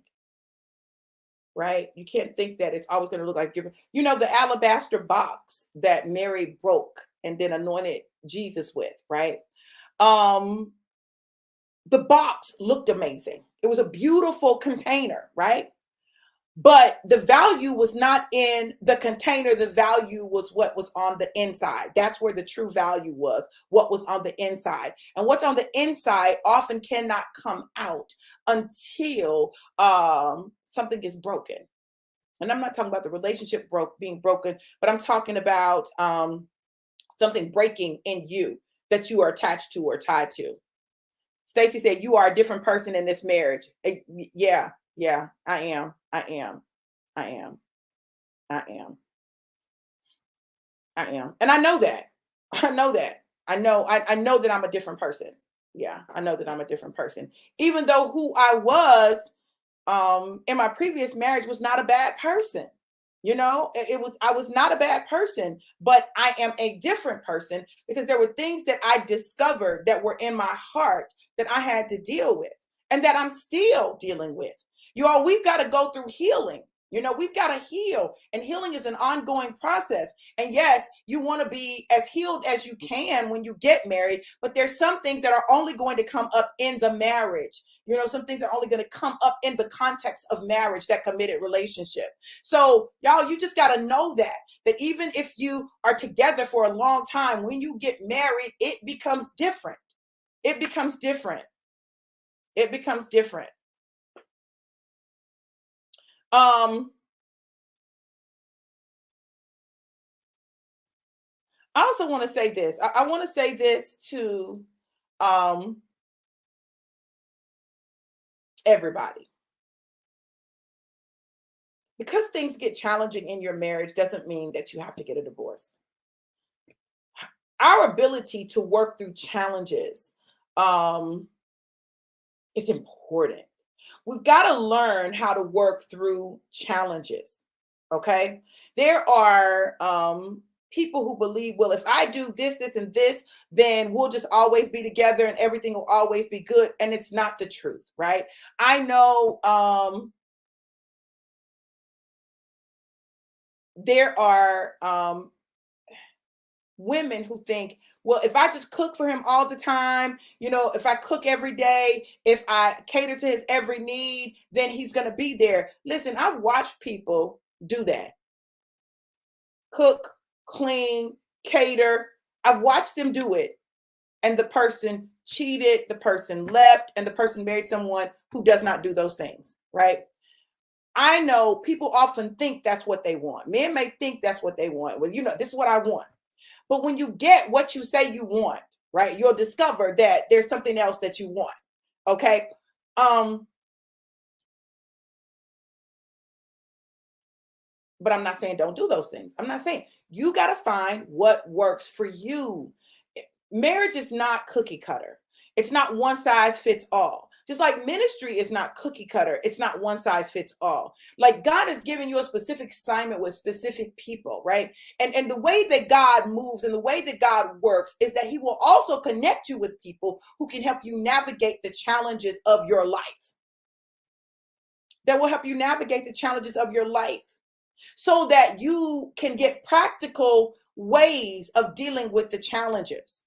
Right? You can't think that it's always going to look like gift. You know, the alabaster box that Mary broke and then anointed Jesus with, right? The box looked amazing. It was a beautiful container, right? But the value was not in the container. The value was what was on the inside. That's where the true value was, what was on the inside. And what's on the inside often cannot come out until something is broken. And I'm not talking about the relationship being broken, but I'm talking about something breaking in you that you are attached to or tied to. Stacy said, you are a different person in this marriage. Yeah, I am. And I know that. I know that. I know that I'm a different person. Yeah, I know that I'm a different person. Even though who I was in my previous marriage was not a bad person. You know, I was not a bad person, but I am a different person because there were things that I discovered that were in my heart that I had to deal with and that I'm still dealing with. You all, we've got to go through healing. You know, we've got to heal, and healing is an ongoing process. And yes, you want to be as healed as you can when you get married, but there's some things that are only going to come up in the marriage. You know, some things are only going to come up in the context of marriage, that committed relationship. So y'all, you just got to know that even if you are together for a long time, when you get married, it becomes different. It becomes different. It becomes different. I also want to say this. I want to say this to everybody. Because things get challenging in your marriage doesn't mean that you have to get a divorce. Our ability to work through challenges is important. We've got to learn how to work through challenges. Okay. There are people who believe, well, if I do this, this, and this, then we'll just always be together and everything will always be good. And it's not the truth, right? I know there are women who think, well, if I just cook for him all the time, you know, if I cook every day, if I cater to his every need, then he's going to be there. Listen, I've watched people do that. Cook, clean, cater. I've watched them do it. And the person cheated, the person left, and the person married someone who does not do those things, right? I know people often think that's what they want. Men may think that's what they want. Well, you know, this is what I want. But when you get what you say you want, right, you'll discover that there's something else that you want. Okay. But I'm not saying don't do those things. I'm not saying you got to find what works for you. Marriage is not cookie cutter. It's not one size fits all. Just like ministry is not cookie cutter, it's not one size fits all. Like God has given you a specific assignment with specific people, right? And the way that God moves and the way that God works is that he will also connect you with people who can help you navigate the challenges of your life. That will help you navigate the challenges of your life so that you can get practical ways of dealing with the challenges.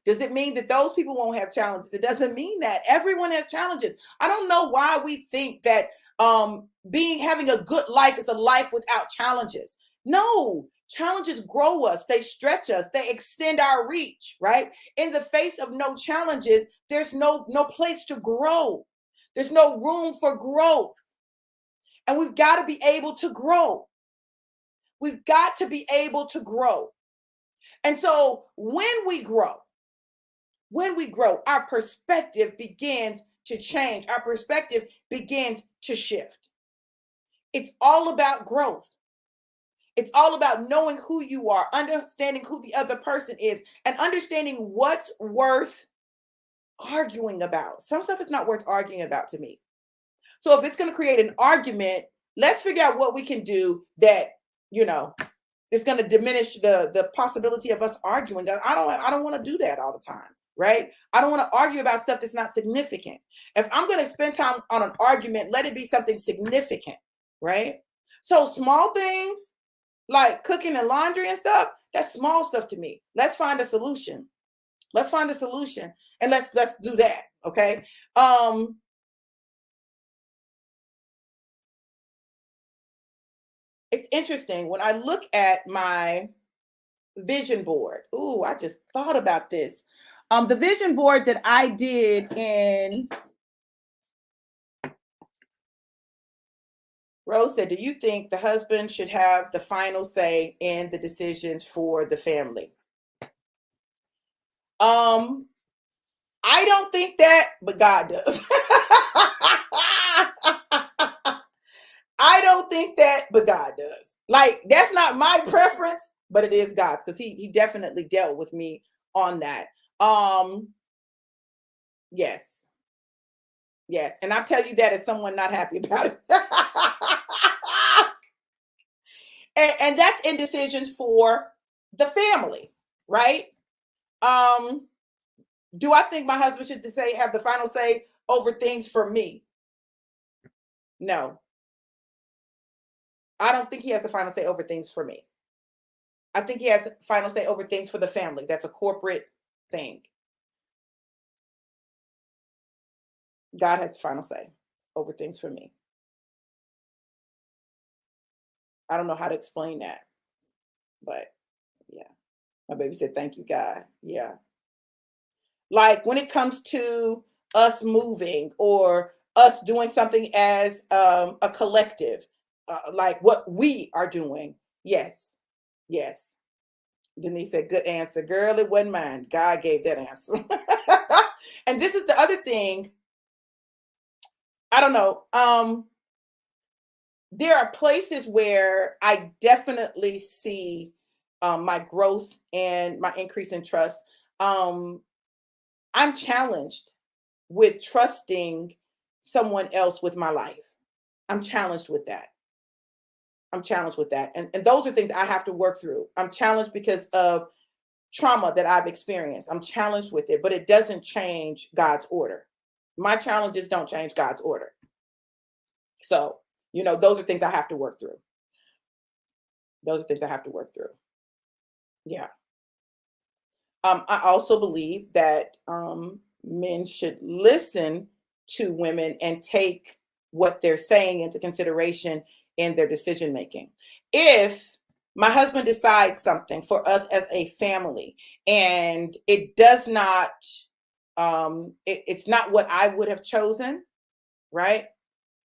Does it mean that those people won't have challenges? It doesn't mean that. Everyone has challenges. I don't know why we think that having a good life is a life without challenges. No, challenges grow us, they stretch us, they extend our reach, right? In the face of no challenges, there's no place to grow. There's no room for growth. And we've got to be able to grow. We've got to be able to grow. And so when we grow, our perspective begins to change. Our perspective begins to shift. It's all about growth. It's all about knowing who you are, understanding who the other person is, and understanding what's worth arguing about. Some stuff is not worth arguing about to me. So if it's going to create an argument, let's figure out what we can do that, is going to diminish the possibility of us arguing. I don't want to do that all the time. Right? I don't want to argue about stuff that's not significant. If I'm going to spend time on an argument, let it be something significant, right? So small things like cooking and laundry and stuff, that's small stuff to me. Let's find a solution. And let's do that, okay? It's interesting when I look at my vision board. Ooh, I just thought about this. The vision board that I did in Rose said, do you think the husband should have the final say in the decisions for the family? I don't think that, but God does. I don't think that, but God does. Like, that's not my preference, but it is God's, because he definitely dealt with me on that. Yes. And I'll tell you that as someone not happy about it. and that's in decisions for the family, right? Do I think my husband should have the final say over things for me? No. I don't think he has the final say over things for me. I think he has the final say over things for the family. That's a corporate thing. God has the final say over things for me. I don't know how to explain that, but yeah. My baby said, thank you, God. Yeah. Like when it comes to us moving or us doing something as a collective, like what we are doing. Yes. Denise said, good answer. Girl, it wasn't mine. God gave that answer. And this is the other thing. I don't know. There are places where I definitely see my growth and my increase in trust. I'm challenged with trusting someone else with my life. I'm challenged with that. And those are things I have to work through. I'm challenged because of trauma that I've experienced. I'm challenged with it, but it doesn't change God's order. My challenges don't change God's order. So, those are things I have to work through. Yeah. I also believe that men should listen to women and take what they're saying into consideration in their decision making. If my husband decides something for us as a family and it does not, it's not what I would have chosen, right?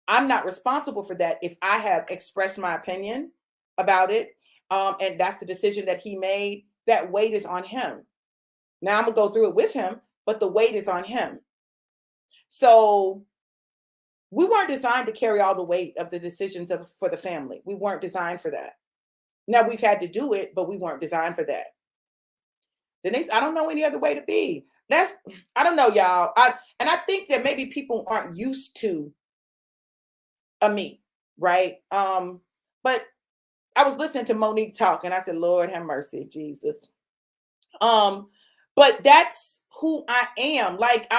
I'm not responsible for that if I have expressed my opinion about it. And that's the decision that he made. That weight is on him. Now I'm going to go through it with him, but the weight is on him. So we weren't designed to carry all the weight of the decisions for the family. We weren't designed for that. Now we've had to do it, but we weren't designed for that. Denise, I don't know any other way to be. That's, I don't know, y'all. And I think that maybe people aren't used to a me, right? But I was listening to Monique talk, and I said, Lord have mercy, Jesus. But that's who I am. Like,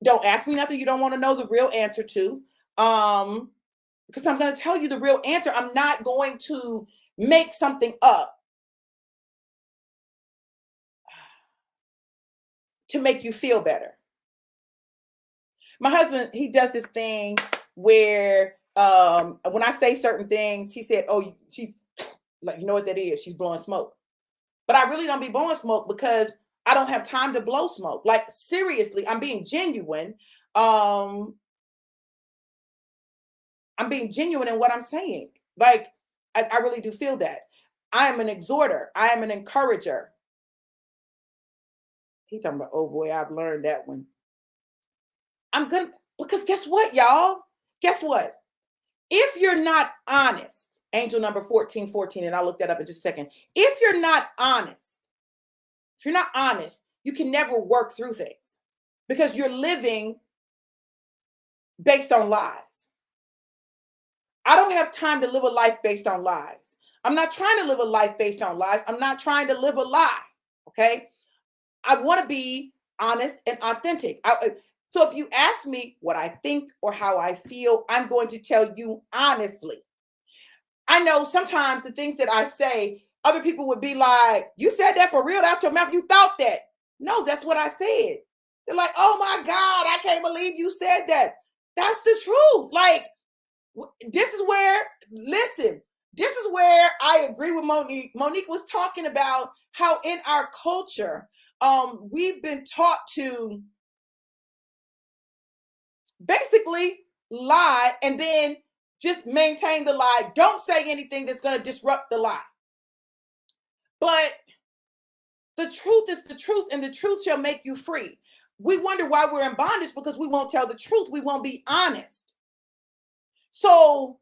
don't ask me nothing you don't want to know the real answer to. Because I'm going to tell you the real answer. I'm not going to make something up to make you feel better. My husband, he does this thing where when I say certain things, he said, oh, she's like, you know what that is? She's blowing smoke. But I really don't be blowing smoke because I don't have time to blow smoke. Like, seriously, I'm being genuine. I'm being genuine in what I'm saying. Like, I really do feel that. I am an exhorter. I am an encourager. He talking about, oh boy, I've learned that one. I'm gonna, because guess what, y'all? Guess what? If you're not honest, angel number 1414, and I'll look that up in just a second. If you're not honest, you can never work through things because you're living based on lies. I don't have time to live a life based on lies. I'm not trying to live a life based on lies. I'm not trying to live a lie. Okay. I want to be honest and authentic. So if you ask me what I think or how I feel, I'm going to tell you honestly. I know sometimes the things that I say, other people would be like, you said that for real out your mouth? You thought that? No, that's what I said. They're like, oh my God, I can't believe you said that. That's the truth. Like, this is where, listen, this is where I agree with Monique. Monique was talking about how in our culture, we've been taught to basically lie and then just maintain the lie. Don't say anything that's going to disrupt the lie. But the truth is the truth, and the truth shall make you free. We wonder why we're in bondage because we won't tell the truth. We won't be honest. So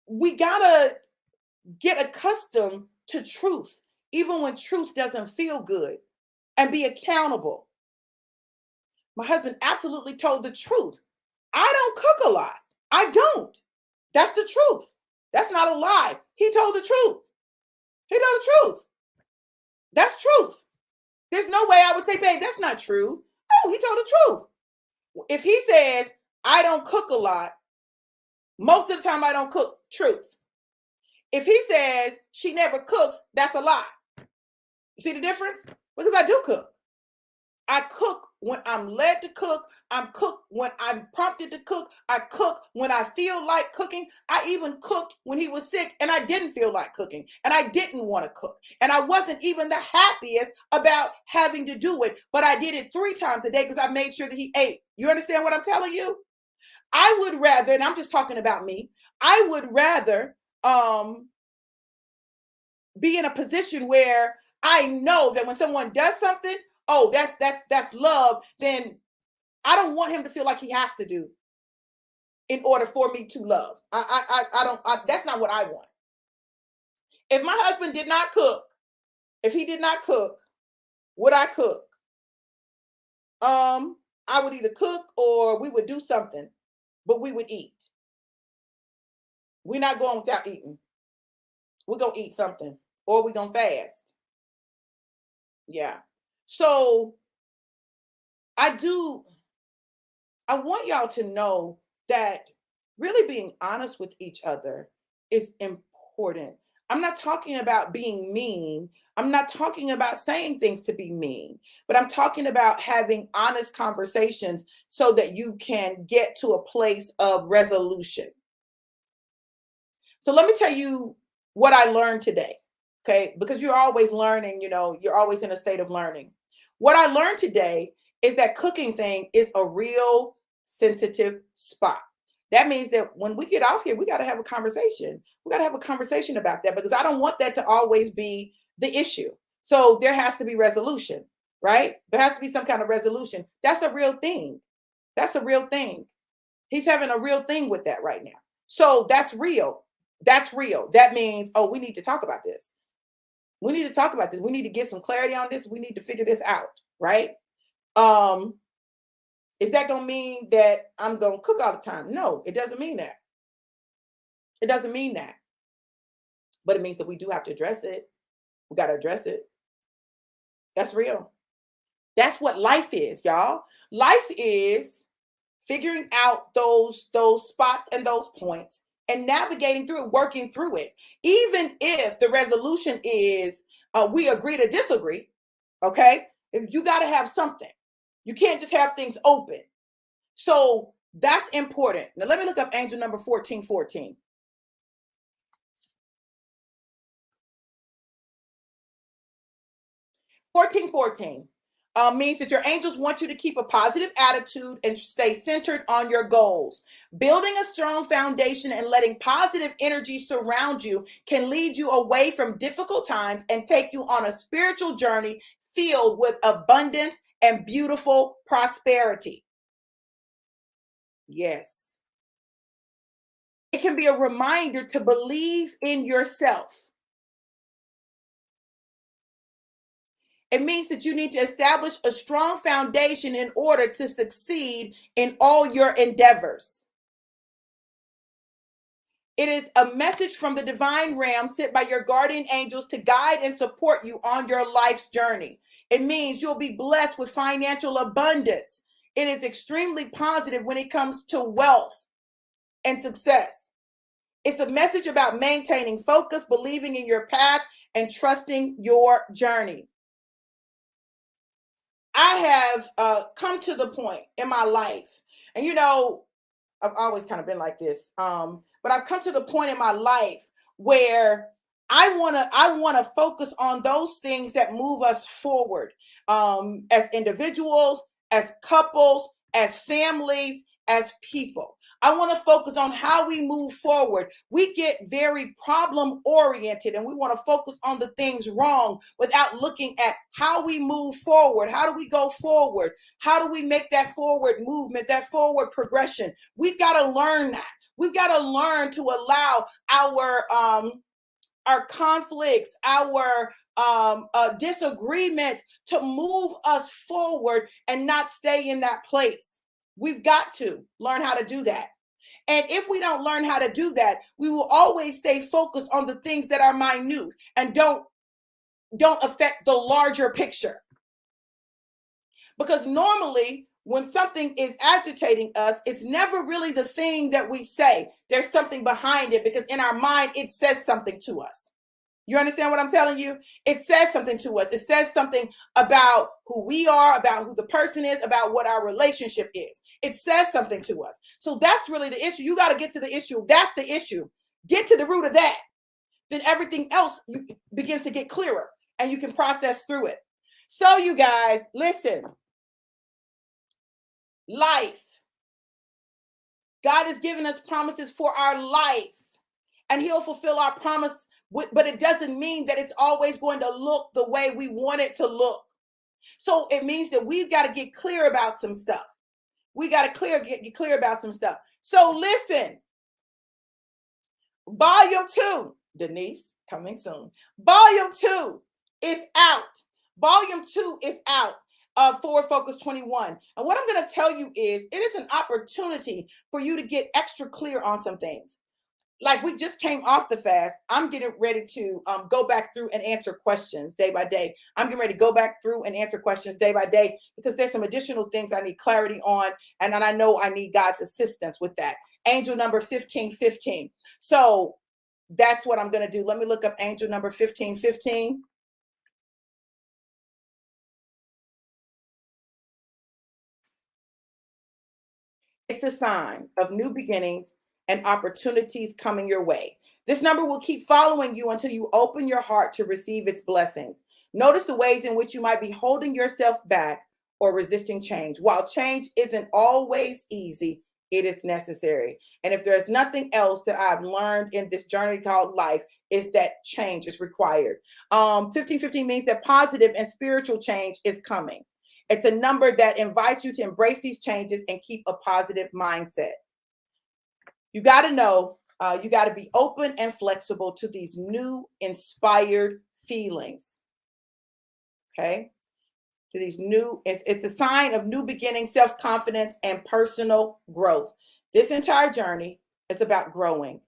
we got to get accustomed to truth, even when truth doesn't feel good, and be accountable. My husband absolutely told the truth. I don't cook a lot. I don't. That's the truth. That's not a lie. He told the truth. He told the truth. That's truth. There's no way I would say, babe, that's not true. No, he told the truth. If he says, I don't cook a lot, most of the time I don't cook, truth. If he says she never cooks, that's a lie. You see the difference? Because I do cook. I cook when I'm led to cook. I'm cook when I'm prompted to cook. I cook when I feel like cooking. I even cooked when he was sick and I didn't feel like cooking and I didn't want to cook. And I wasn't even the happiest about having to do it, but I did it 3 times a day because I made sure that he ate. You understand what I'm telling you? I would rather, and I'm just talking about me, I would rather be in a position where I know that when someone does something, oh, that's love, then I don't want him to feel like he has to do in order for me to love. I don't, that's not what I want. If my husband did not cook, if he did not cook, would I cook? I would either cook or we would do something, but we would eat. We're not going without eating. We're going to eat something or we're going to fast. Yeah. So I want y'all to know that really being honest with each other is important. I'm not talking about being mean. I'm not talking about saying things to be mean, but I'm talking about having honest conversations so that you can get to a place of resolution. So let me tell you what I learned today, okay? Because you're always learning, you're always in a state of learning. What I learned today is that cooking thing is a real sensitive spot. That means that when we get off here, we got to have a conversation. We got to have a conversation about that because I don't want that to always be the issue. So there has to be resolution, right? There has to be some kind of resolution. That's a real thing. That's a real thing. He's having a real thing with that right now. So that's real. That's real. That means, oh, we need to talk about this. We need to talk about this. We need to get some clarity on this. We need to figure this out, right? Is that going to mean that I'm going to cook all the time? No, it doesn't mean that. It doesn't mean that. But it means that we do have to address it. We got to address it. That's real. That's what life is, y'all. Life is figuring out those spots and those points and navigating through it, working through it. Even if the resolution is we agree to disagree, okay? If you got to have something. You can't just have things open. So that's important. Now let me look up angel number 1414. 1414 means that your angels want you to keep a positive attitude and stay centered on your goals. Building a strong foundation and letting positive energy surround you can lead you away from difficult times and take you on a spiritual journey filled with abundance and beautiful prosperity. Yes. It can be a reminder to believe in yourself. It means that you need to establish a strong foundation in order to succeed in all your endeavors. It is a message from the divine realm sent by your guardian angels to guide and support you on your life's journey. It means you'll be blessed with financial abundance. It is extremely positive when it comes to wealth and success. It's a message about maintaining focus, believing in your path, and trusting your journey. I have come to the point in my life, and I've always kind of been like this, but I've come to the point in my life where I wanna focus on those things that move us forward, as individuals, as couples, as families, as people. I want to focus on how we move forward. We get very problem oriented and we want to focus on the things wrong without looking at how we move forward. How do we go forward? How do we make that forward movement, that forward progression? We've got to learn that. We've got to learn to allow our conflicts, our disagreements to move us forward and not stay in that place. We've got to learn how to do that. And if we don't learn how to do that, we will always stay focused on the things that are minute and don't affect the larger picture. Because normally when something is agitating us, it's never really the thing that we say. There's something behind it because in our mind, it says something to us. You understand what I'm telling you? It says something to us. It says something about who we are, about who the person is, about what our relationship is. It says something to us. So that's really the issue. You got to get to the issue. That's the issue. Get to the root of that. Then everything else begins to get clearer and you can process through it. So you guys, listen. Life. God has given us promises for our life and he'll fulfill our promise. But it doesn't mean that it's always going to look the way we want it to look. So it means that we've got to get clear about some stuff. We got to get clear about some stuff. So listen, volume 2, Denise, coming soon. Volume 2 is out. Volume 2 is out of Forward Focus 21. And what I'm going to tell you is it is an opportunity for you to get extra clear on some things. Like we just came off the fast. I'm getting ready to go back through and answer questions day by day. I'm getting ready to go back through and answer questions day by day because there's some additional things I need clarity on. And then I know I need God's assistance with that. Angel number 1515. So that's what I'm going to do. Let me look up angel number 1515. It's a sign of new beginnings and opportunities coming your way. This number will keep following you until you open your heart to receive its blessings. Notice the ways in which you might be holding yourself back or resisting change. While change isn't always easy, it is necessary. And if there's nothing else that I've learned in this journey called life, is that change is required. 1515 means that positive and spiritual change is coming. It's a number that invites you to embrace these changes and keep a positive mindset. You got to know, you got to be open and flexible to these new inspired feelings. Okay. To these new, it's a sign of new beginning, self-confidence, and personal growth. This entire journey is about growing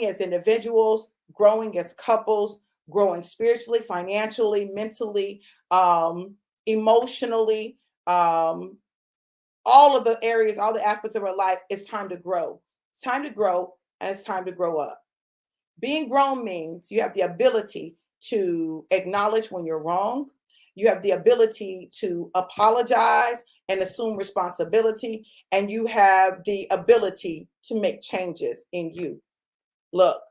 as individuals, growing as couples, growing spiritually, financially, mentally, emotionally, all of the areas, all the aspects of our life. It's time to grow. It's time to grow, and it's time to grow up. Being grown means you have the ability to acknowledge when you're wrong. You have the ability to apologize and assume responsibility. And you have the ability to make changes in you. Look,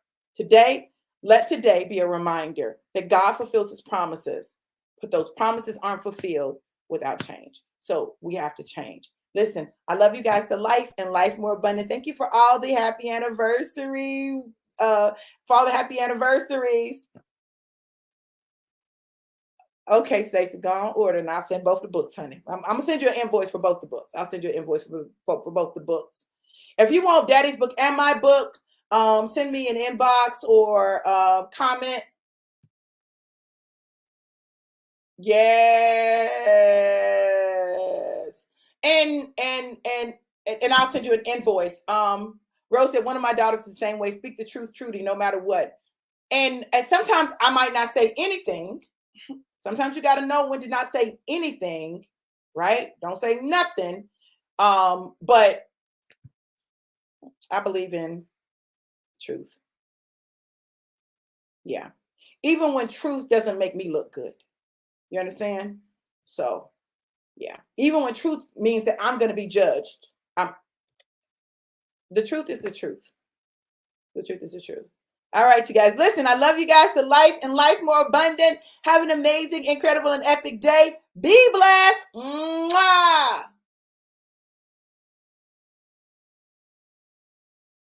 let today be a reminder that God fulfills his promises, but those promises aren't fulfilled without change. So we have to change. Listen, I love you guys to life and life more abundant. Thank you for all the happy anniversary, for all the happy anniversaries. Okay, Stacey, go on order, and I'll send both the books, honey. I'm gonna send you an invoice for both the books. I'll send you an invoice for both the books. If you want Daddy's book and my book, send me an inbox or comment. Yes, and I'll send you an invoice. Rose said one of my daughters is the same way. Speak the truth, Trudy, no matter what. And sometimes I might not say anything. Sometimes you got to know when to not say anything, right? Don't say nothing. But I believe in truth. Yeah. Even when truth doesn't make me look good. You understand? So, yeah. Even when truth means that I'm going to be judged. The truth is the truth. The truth is the truth. All right, you guys. Listen, I love you guys to life and life more abundant. Have an amazing, incredible, and epic day. Be blessed. Mwah!